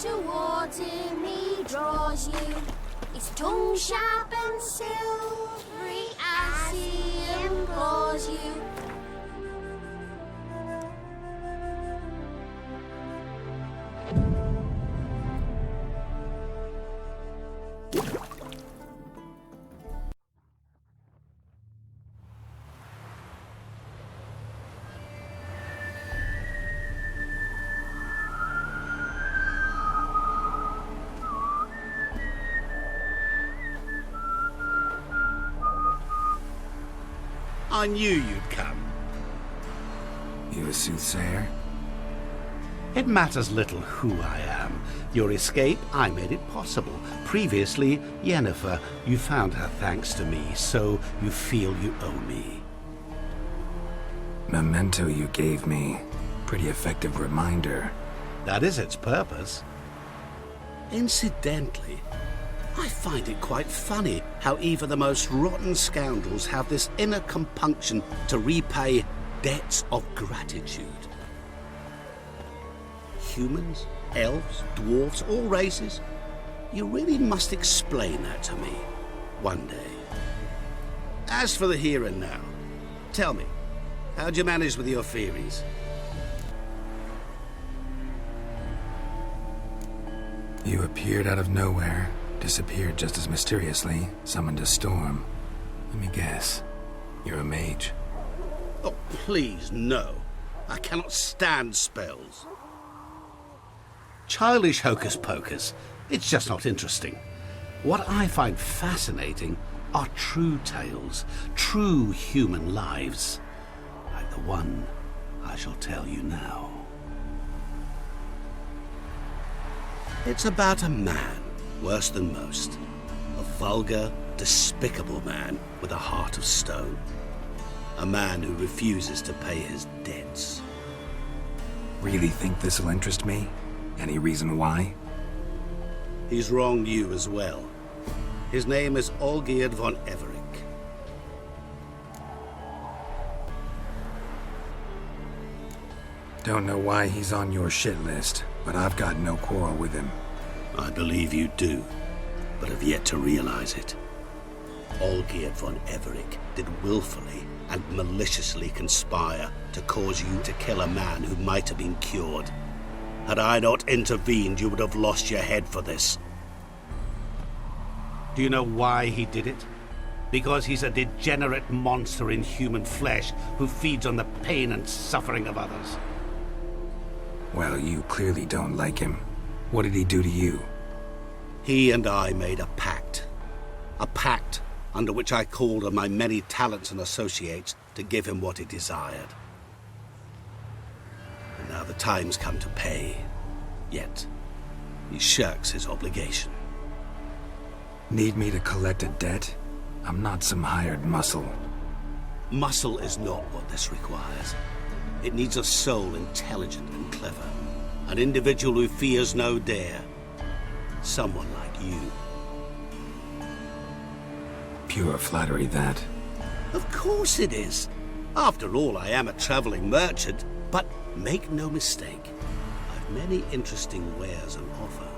Speaker 10: towards him he draws you. His tongue sharp and silvery as he implores you.
Speaker 14: I knew you'd come.
Speaker 3: You a soothsayer?
Speaker 14: It matters little who I am. Your escape, I made it possible. Previously, Yennefer, you found her thanks to me, so you feel you owe me.
Speaker 3: Memento you gave me. Pretty effective reminder.
Speaker 14: That is its purpose. Incidentally, I find it quite funny how even the most rotten scoundrels have this inner compunction to repay debts of gratitude. Humans, elves, dwarves, all races. You really must explain that to me one day. As for the here and now, tell me, how'd you manage with your theories?
Speaker 3: You appeared out of nowhere, disappeared just as mysteriously, summoned a storm. Let me guess. You're a mage.
Speaker 14: Oh, please, no. I cannot stand spells. Childish hocus pocus. It's just not interesting. What I find fascinating are true tales, true human lives, like the one I shall tell you now. It's about a man, worse than most. A vulgar, despicable man with a heart of stone. A man who refuses to pay his debts.
Speaker 3: Really think this'll interest me? Any reason why?
Speaker 14: He's wronged you as well. His name is Olgierd von Everick.
Speaker 3: Don't know why he's on your shit list, but I've got no quarrel with him.
Speaker 14: I believe you do, but have yet to realize it. Olgierd von Everick did willfully and maliciously conspire to cause you to kill a man who might have been cured. Had I not intervened, you would have lost your head for this. Do you know why he did it? Because he's a degenerate monster in human flesh who feeds on the pain and suffering of others.
Speaker 3: Well, you clearly don't like him. What did he do to you?
Speaker 14: He and I made a pact. A pact under which I called on my many talents and associates to give him what he desired. And now the time's come to pay. Yet, he shirks his obligation.
Speaker 3: Need me to collect a debt? I'm not some hired muscle.
Speaker 14: Muscle is not what this requires. It needs a soul intelligent and clever. An individual who fears no dare. Someone like you.
Speaker 3: Pure flattery, that.
Speaker 14: Of course it is. After all, I am a traveling merchant. But make no mistake, I've many interesting wares on offer.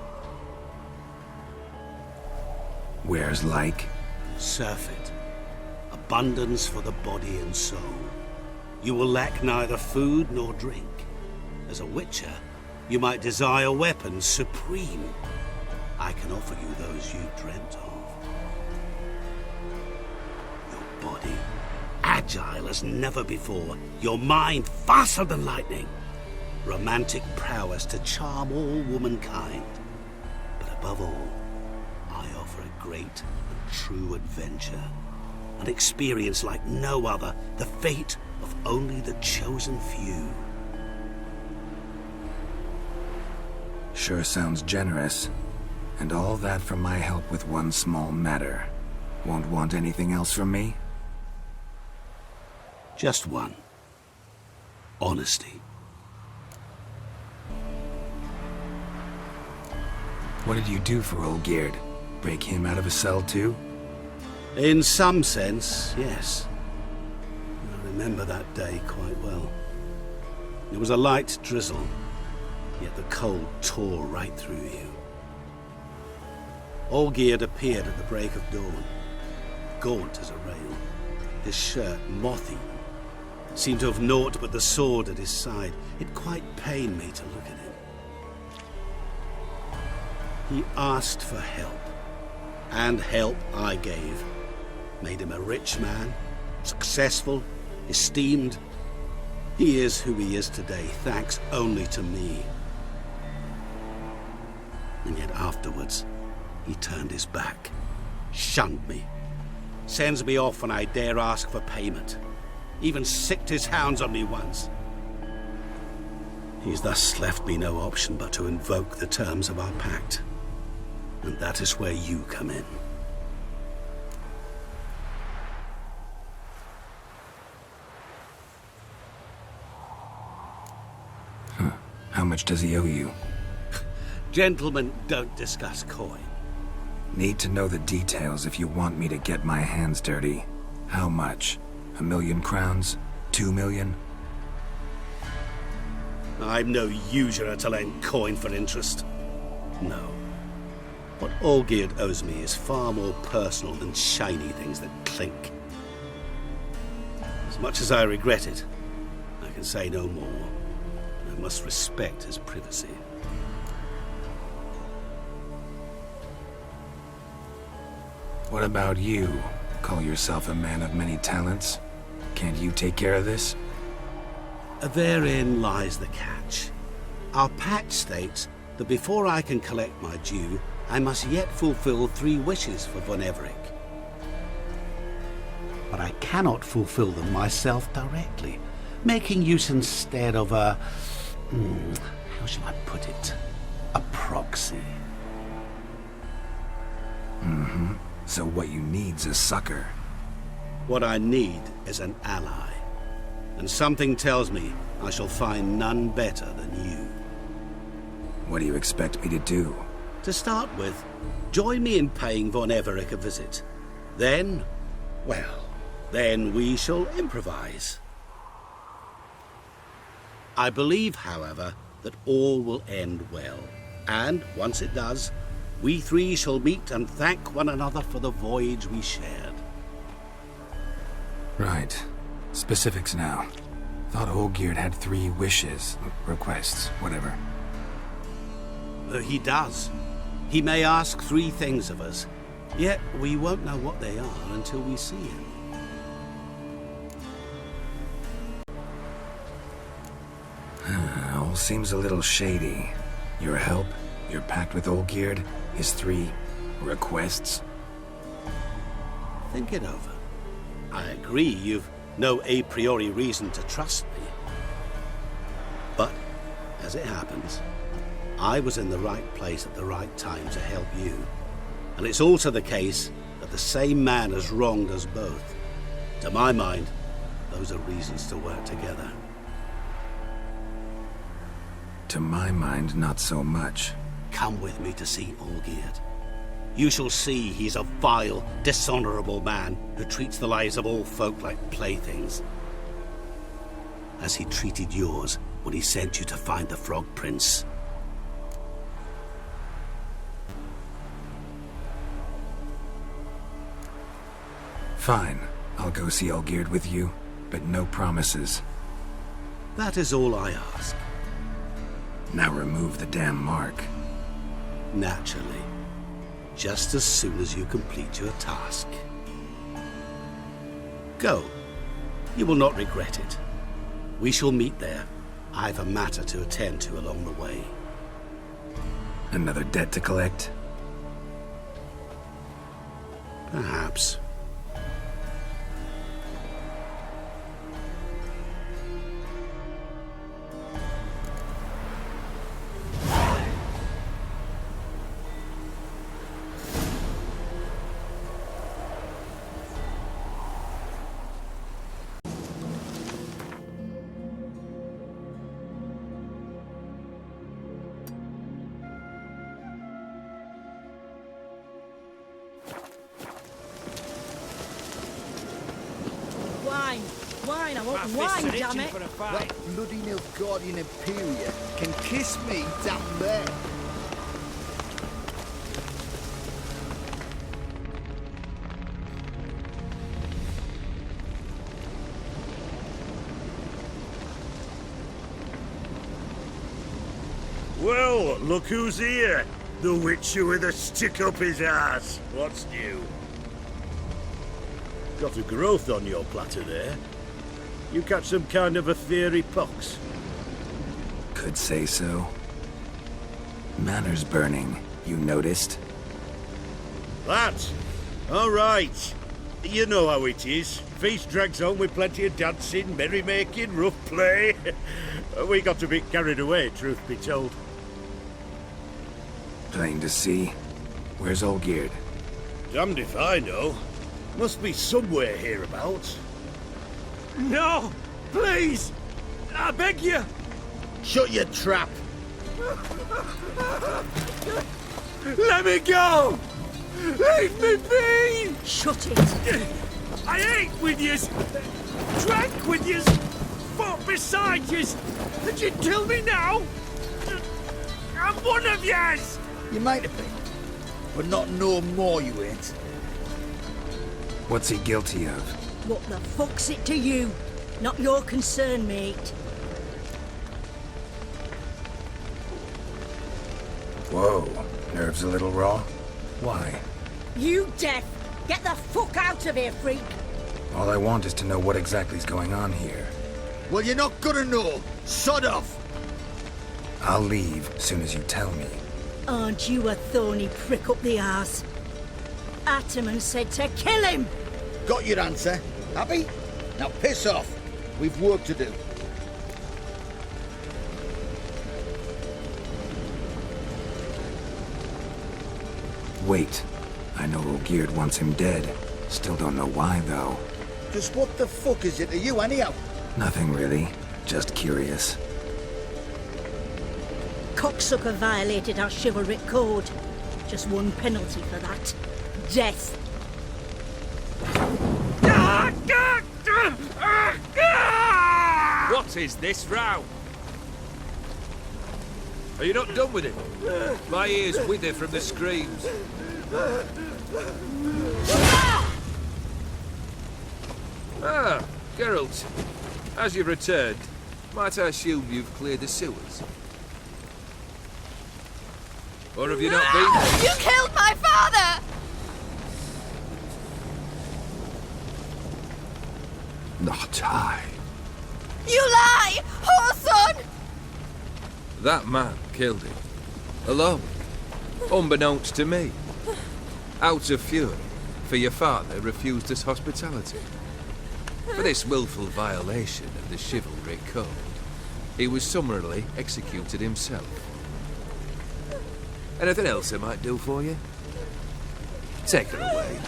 Speaker 3: Wares like?
Speaker 14: Surfeit. Abundance for the body and soul. You will lack neither food nor drink. As a witcher, you might desire weapons supreme. I can offer you those you dreamt of. Your body, agile as never before. Your mind, faster than lightning. Romantic prowess to charm all womankind. But above all, I offer a great and true adventure. An experience like no other, the fate of only the chosen few.
Speaker 3: Sure sounds generous. And all that for my help with one small matter. Won't want anything else from me?
Speaker 14: Just one. Honesty.
Speaker 3: What did you do for Olgierd? Break him out of a cell too?
Speaker 14: In some sense, yes. I remember that day quite well. It was a light drizzle. yet the cold tore right through you. Olgierd appeared at the break of dawn, gaunt as a rail, his shirt moth-eaten, seemed to have naught but the sword at his side. It quite pained me to look at him. He asked for help, and help I gave. Made him a rich man, successful, esteemed. He is who he is today, thanks only to me. And yet afterwards, he turned his back, shunned me, sends me off when I dare ask for payment, even sicked his hounds on me once. He's thus left me no option but to invoke the terms of our pact. And that is where you come in.
Speaker 3: How much does he owe you?
Speaker 14: Gentlemen don't discuss coin.
Speaker 3: Need to know the details if you want me to get my hands dirty. How much? 1,000,000 crowns? 2 million?
Speaker 14: I'm no usurer to lend coin for interest. No. What Olgierd owes me is far more personal than shiny things that clink. As much as I regret it, I can say no more. I must respect his privacy.
Speaker 3: What about you? Call yourself a man of many talents? Can't you take care of this?
Speaker 14: Therein lies the catch. Our pact states that before I can collect my due, I must yet fulfill 3 wishes for Von Everec. But I cannot fulfill them myself directly, making use instead of a... how shall I put it? A proxy.
Speaker 3: Mm-hmm. So what you need's a sucker.
Speaker 14: What I need is an ally. And something tells me I shall find none better than you.
Speaker 3: What do you expect me to do?
Speaker 14: To start with, join me in paying Von Everec a visit. Then, well, then we shall improvise. I believe, however, that all will end well. And, once it does, we 3 shall meet and thank one another for the voyage we shared.
Speaker 3: Right. Specifics now. Thought Olgierd had 3 wishes, requests, whatever.
Speaker 14: He does. He may ask 3 things of us, yet we won't know what they are until we see him.
Speaker 3: All seems a little shady. Your help, your pact with Olgierd, his 3 requests.
Speaker 14: Think it over. I agree you've no a priori reason to trust me. But, as it happens, I was in the right place at the right time to help you. And it's also the case that the same man has wronged us both. To my mind, those are reasons to work together.
Speaker 3: To my mind, not so much.
Speaker 14: Come with me to see Olgierd. You shall see he's a vile, dishonorable man who treats the lives of all folk like playthings. As he treated yours when he sent you to find the Frog Prince.
Speaker 3: Fine. I'll go see Olgierd with you, but no promises.
Speaker 14: That is all I ask.
Speaker 3: Now remove the damn mark.
Speaker 14: Naturally. Just as soon as you complete your task. Go. You will not regret it. We shall meet there. I've a matter to attend to along the way.
Speaker 3: Another debt to collect?
Speaker 14: Perhaps.
Speaker 17: wine, I want wine, damn it!
Speaker 1: That bloody Nilfgaardian Imperial can kiss me down there.
Speaker 6: Well, look who's here. The Witcher with a stick up his ass. What's new? Got a growth on your platter there. You catch some kind of a fiery pox?
Speaker 3: Could say so. Manor's burning, you noticed?
Speaker 6: That? All right. You know how it is. Feast drags on with plenty of dancing, merrymaking, rough play. We got a bit carried away, truth be told.
Speaker 3: Plain to see. Where's Olgierd?
Speaker 6: Damned if I know. Must be somewhere hereabouts.
Speaker 9: No! Please! I beg you!
Speaker 1: Shut your trap!
Speaker 9: Let me go! Leave me be!
Speaker 17: Shut it!
Speaker 9: I ate with yous! Drank with yous! Fought beside yous! And you kill me now? I'm one of yous!
Speaker 1: You might have been, but not no more you ain't.
Speaker 3: What's he guilty of?
Speaker 17: What the fuck's it to you? Not your concern, mate.
Speaker 3: Whoa, nerves a little raw? Why?
Speaker 17: You deaf! Get the fuck out of here, freak!
Speaker 3: All I want is to know what exactly's going on here.
Speaker 1: Well, you're not gonna know. Sod off!
Speaker 3: I'll leave soon as you tell me.
Speaker 17: Aren't you a thorny prick up the arse? Ataman said to kill him!
Speaker 1: Got your answer. Happy? Now piss off. We've work to do.
Speaker 3: Wait. I know Olgierd wants him dead. Still don't know why, though.
Speaker 1: Just what the fuck is it to you, anyhow?
Speaker 3: Nothing really. Just curious.
Speaker 17: Cocksucker violated our chivalric code. Just one penalty for that. Death.
Speaker 8: What is this row? Are you not done with it? My ears wither from the screams. Ah, Geralt. As you've returned, might I assume you've cleared the sewers? Or have you not been there?
Speaker 10: You killed my father!
Speaker 3: Not I.
Speaker 10: You lie! Whoreson!
Speaker 8: That man killed him. Alone. Unbeknownst to me. Out of fury, for your father refused us hospitality. For this willful violation of the chivalric code, he was summarily executed himself. Anything else I might do for you? Take her away.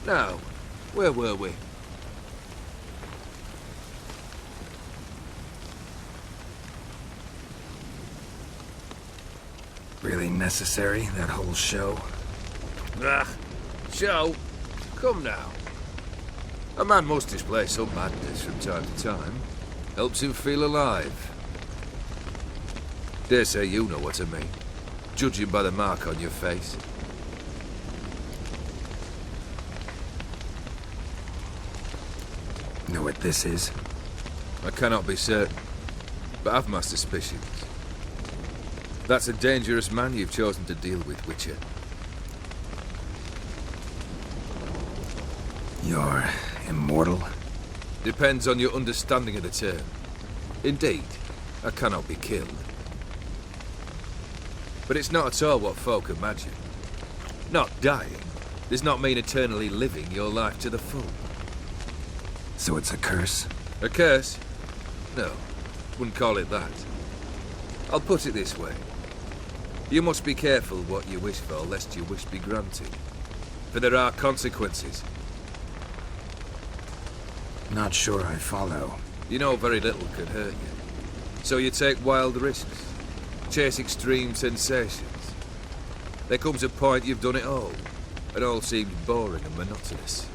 Speaker 8: Now, where were we?
Speaker 3: Really necessary, that whole show?
Speaker 8: Ah, show? Come now. A man must display some madness from time to time. Helps him feel alive. Dare say you know what I mean, judging by the mark on your face.
Speaker 3: Know what this is?
Speaker 8: I cannot be certain, but I've my suspicions. That's a dangerous man you've chosen to deal with, Witcher.
Speaker 3: You're immortal?
Speaker 8: Depends on your understanding of the term. Indeed, I cannot be killed. But it's not at all what folk imagine. Not dying does not mean eternally living your life to the full.
Speaker 3: So it's a curse?
Speaker 8: A curse? No, wouldn't call it that. I'll put it this way. You must be careful what you wish for, lest your wish be granted. For there are consequences.
Speaker 3: Not sure I follow.
Speaker 8: You know very little could hurt you. So you take wild risks, chase extreme sensations. There comes a point you've done it all. It all seems boring and monotonous.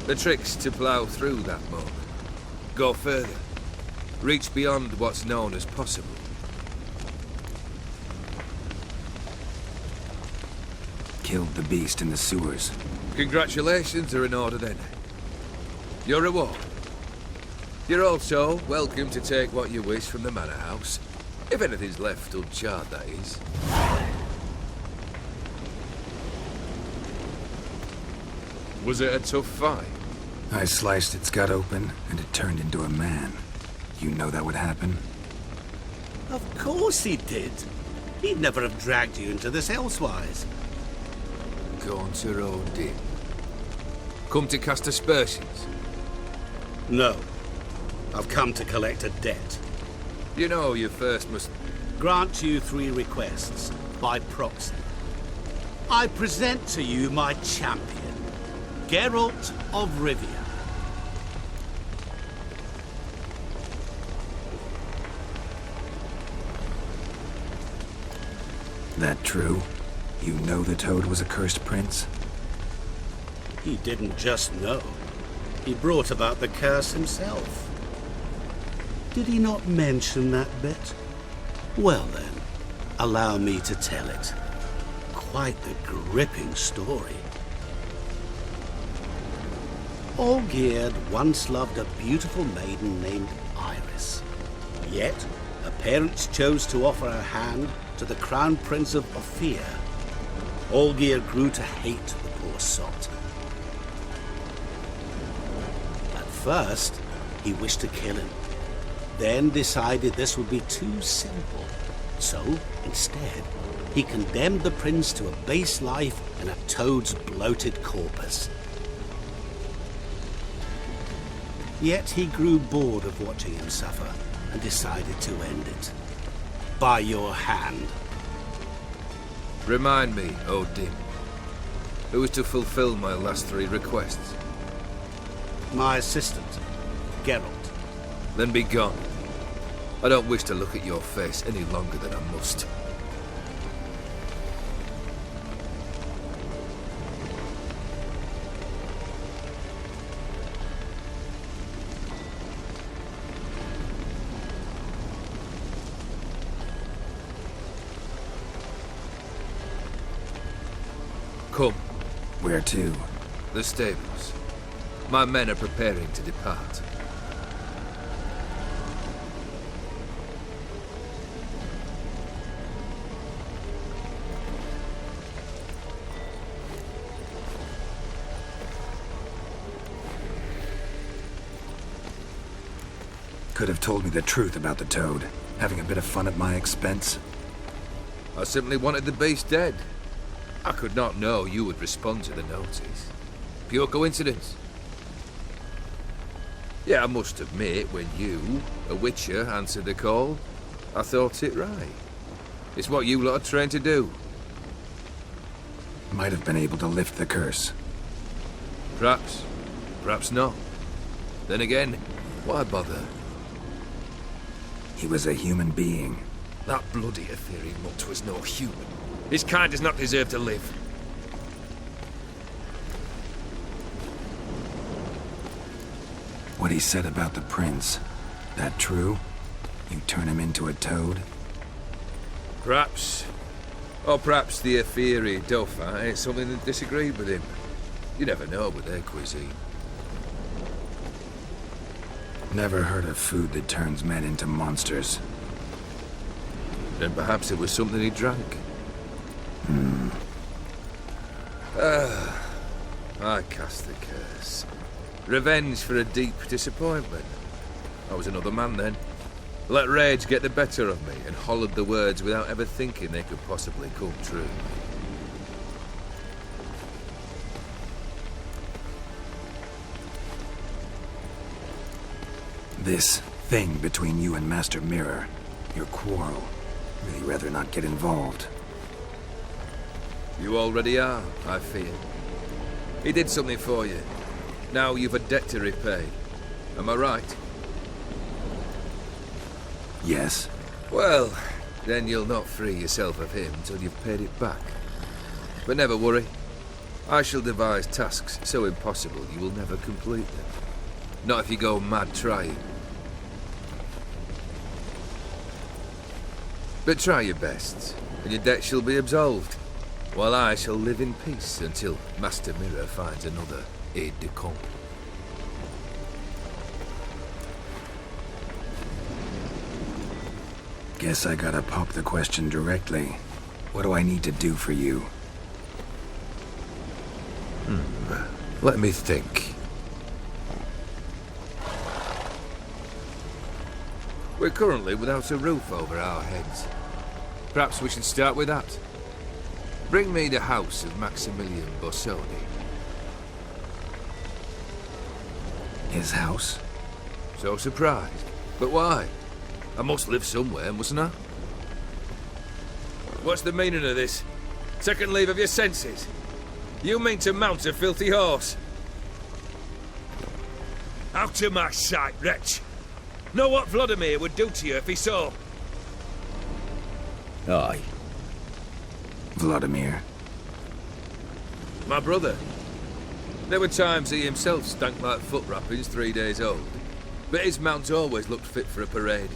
Speaker 8: The trick's to plough through that moment. Go further. Reach beyond what's known as possible.
Speaker 3: Killed the beast in the sewers.
Speaker 8: Congratulations are in order then. Your reward. You're also welcome to take what you wish from the manor house. If anything's left uncharred, that is. Was it a tough fight?
Speaker 3: I sliced its gut open, and it turned into a man. You know that would happen?
Speaker 14: Of course he did. He'd never have dragged you into this elsewise.
Speaker 8: Gaunter Odin. Come to cast aspersions?
Speaker 14: No. I've come to collect a debt.
Speaker 8: You know you first must...
Speaker 14: Grant you 3 requests, by proxy. I present to you my champion, Geralt of Rivia.
Speaker 3: That true? You know the Toad was a cursed prince?
Speaker 14: He didn't just know. He brought about the curse himself. Did he not mention that bit? Well then, allow me to tell it. Quite the gripping story. Olgierd once loved a beautiful maiden named Iris. Yet, her parents chose to offer her hand to the Crown Prince of Ophir. Olgierd grew to hate the poor sot. At first, he wished to kill him, then decided this would be too simple. So, instead, he condemned the prince to a base life in a toad's bloated corpus. Yet he grew bored of watching him suffer and decided to end it. By your hand.
Speaker 8: Remind me, Odin. Who is to fulfill my last 3 requests?
Speaker 14: My assistant, Geralt.
Speaker 8: Then be gone. I don't wish to look at your face any longer than I must. Come.
Speaker 3: Where to?
Speaker 8: The stables. My men are preparing to depart.
Speaker 3: Could have told me the truth about the Toad, having a bit of fun at my expense.
Speaker 8: I simply wanted the beast dead. I could not know you would respond to the notice. Pure coincidence. Yeah, I must admit, when you, a witcher, answered the call, I thought it right. It's what you lot are trained to do.
Speaker 3: Might have been able to lift the curse.
Speaker 8: Perhaps. Perhaps not. Then again, why bother?
Speaker 3: He was a human being.
Speaker 8: That bloody Ethereal mutt was no human. His kind does not deserve to live.
Speaker 3: What he said about the prince, that true? You turn him into a toad?
Speaker 8: Perhaps. Or perhaps the Ethereal Dauphin ate something that disagreed with him. You never know with their cuisine.
Speaker 3: Never heard of food that turns men into monsters.
Speaker 8: Then perhaps it was something he drank. I cast the curse. Revenge for a deep disappointment. I was another man then. Let rage get the better of me and hollered the words without ever thinking they could possibly come true.
Speaker 3: This thing between you and Master Mirror, your quarrel, really rather not get involved.
Speaker 8: You already are, I fear. He did something for you. Now you've a debt to repay. Am I right?
Speaker 3: Yes.
Speaker 8: Well, then you'll not free yourself of him till you've paid it back. But never worry. I shall devise tasks so impossible you will never complete them. Not if you go mad trying. But try your best, and your debt shall be absolved, while I shall live in peace until Master Mirror finds another aide-de-camp.
Speaker 3: Guess I gotta pop the question directly. What do I need to do for you?
Speaker 8: Let me think. We're currently without a roof over our heads. Perhaps we should start with that. Bring me the house of Maximilian Borsodi.
Speaker 3: His house?
Speaker 8: So surprised. But why? I must live somewhere, mustn't I? What's the meaning of this? Second leave of your senses? You mean to mount a filthy horse?
Speaker 9: Out of my sight, wretch! Know what Vladimir would do to you if he saw?
Speaker 4: Aye.
Speaker 3: Vladimir.
Speaker 8: My brother. There were times he himself stank like foot wrappings 3 days old, but his mount always looked fit for a parade.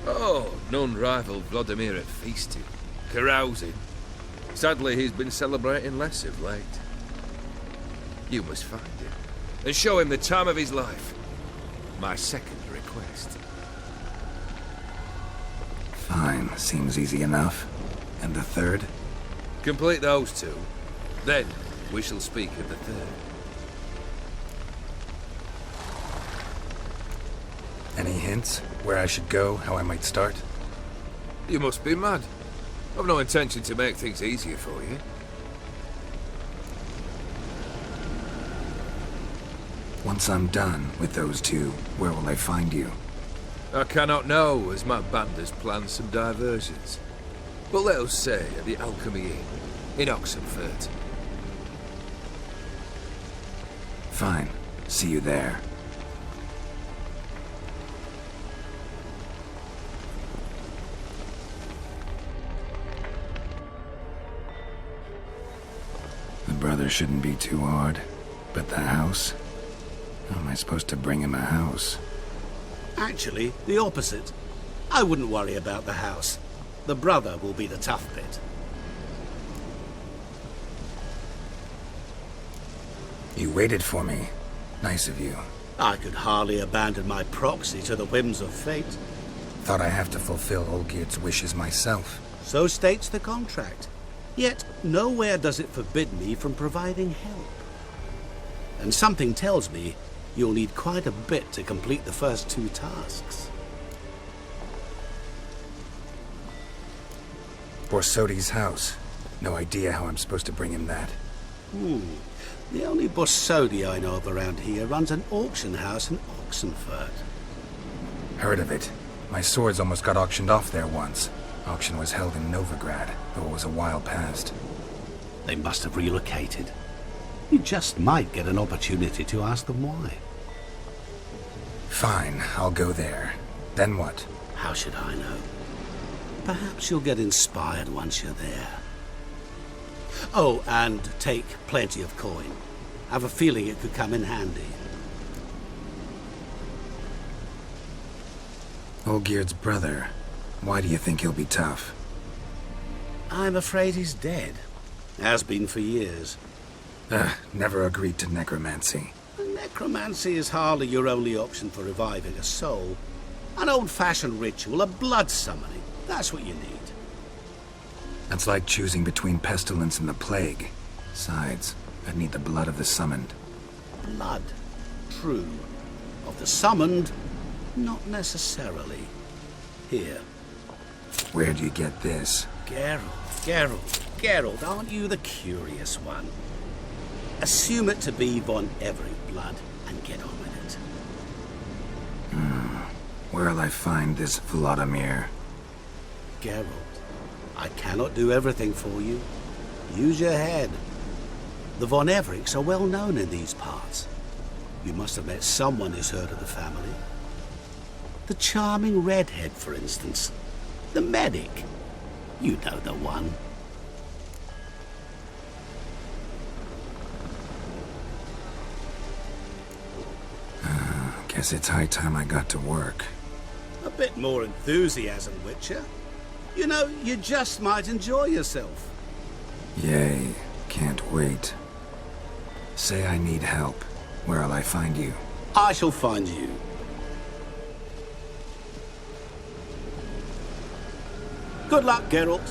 Speaker 8: Oh, none rivaled Vladimir at feasting, carousing. Sadly, he's been celebrating less of late. You must find him, and show him the time of his life. My second request.
Speaker 3: Fine, seems easy enough. And the third?
Speaker 8: Complete those two, then we shall speak of the third.
Speaker 3: Any hints? Where I should go? How I might start?
Speaker 8: You must be mad. I've no intention to make things easier for you.
Speaker 3: Once I'm done with those two, where will I find you?
Speaker 8: I cannot know, as my band has planned some diversions. But let us say at the Alchemy Inn, in Oxenfurt.
Speaker 3: Fine. See you there. The brother shouldn't be too hard. But the house? How am I supposed to bring him a house?
Speaker 14: Actually, the opposite. I wouldn't worry about the house. The brother will be the tough bit.
Speaker 3: You waited for me. Nice of you.
Speaker 14: I could hardly abandon my proxy to the whims of fate.
Speaker 3: Thought I have to fulfill Olgierd's wishes myself.
Speaker 14: So states the contract. Yet, nowhere does it forbid me from providing help. And something tells me you'll need quite a bit to complete the first 2 tasks.
Speaker 3: Borsodi's house. No idea how I'm supposed to bring him that.
Speaker 14: The only Borsodi I know of around here runs an auction house in Oxenfurt.
Speaker 3: Heard of it. My swords almost got auctioned off there once. Auction was held in Novigrad, though it was a while past.
Speaker 14: They must have relocated. You just might get an opportunity to ask them why.
Speaker 3: Fine, I'll go there. Then what?
Speaker 14: How should I know? Perhaps you'll get inspired once you're there. Oh, and take plenty of coin. I have a feeling it could come in handy.
Speaker 3: Olgierd's brother. Why do you think he'll be tough?
Speaker 14: I'm afraid he's dead. Has been for years.
Speaker 3: Never agreed to necromancy.
Speaker 14: Necromancy is hardly your only option for reviving a soul. An old-fashioned ritual, a blood summoning. That's what you need.
Speaker 3: That's like choosing between pestilence and the plague. Besides, I'd need the blood of the summoned.
Speaker 14: Blood. True. Of the summoned, not necessarily. Here.
Speaker 3: Where do you get this?
Speaker 14: Geralt, aren't you the curious one? Assume it to be von Every blood and get on with it.
Speaker 3: Where'll I find this Vladimir?
Speaker 14: Geralt, I cannot do everything for you. Use your head. The Von Evericks are well known in these parts. You must have met someone who's heard of the family. The charming redhead, for instance. The medic. You know the one.
Speaker 3: Guess it's high time I got to work.
Speaker 14: A bit more enthusiasm, Witcher. You know, you just might enjoy yourself.
Speaker 3: Yay. Can't wait. Say I need help. Where'll I find you?
Speaker 14: I shall find you. Good luck, Geralt.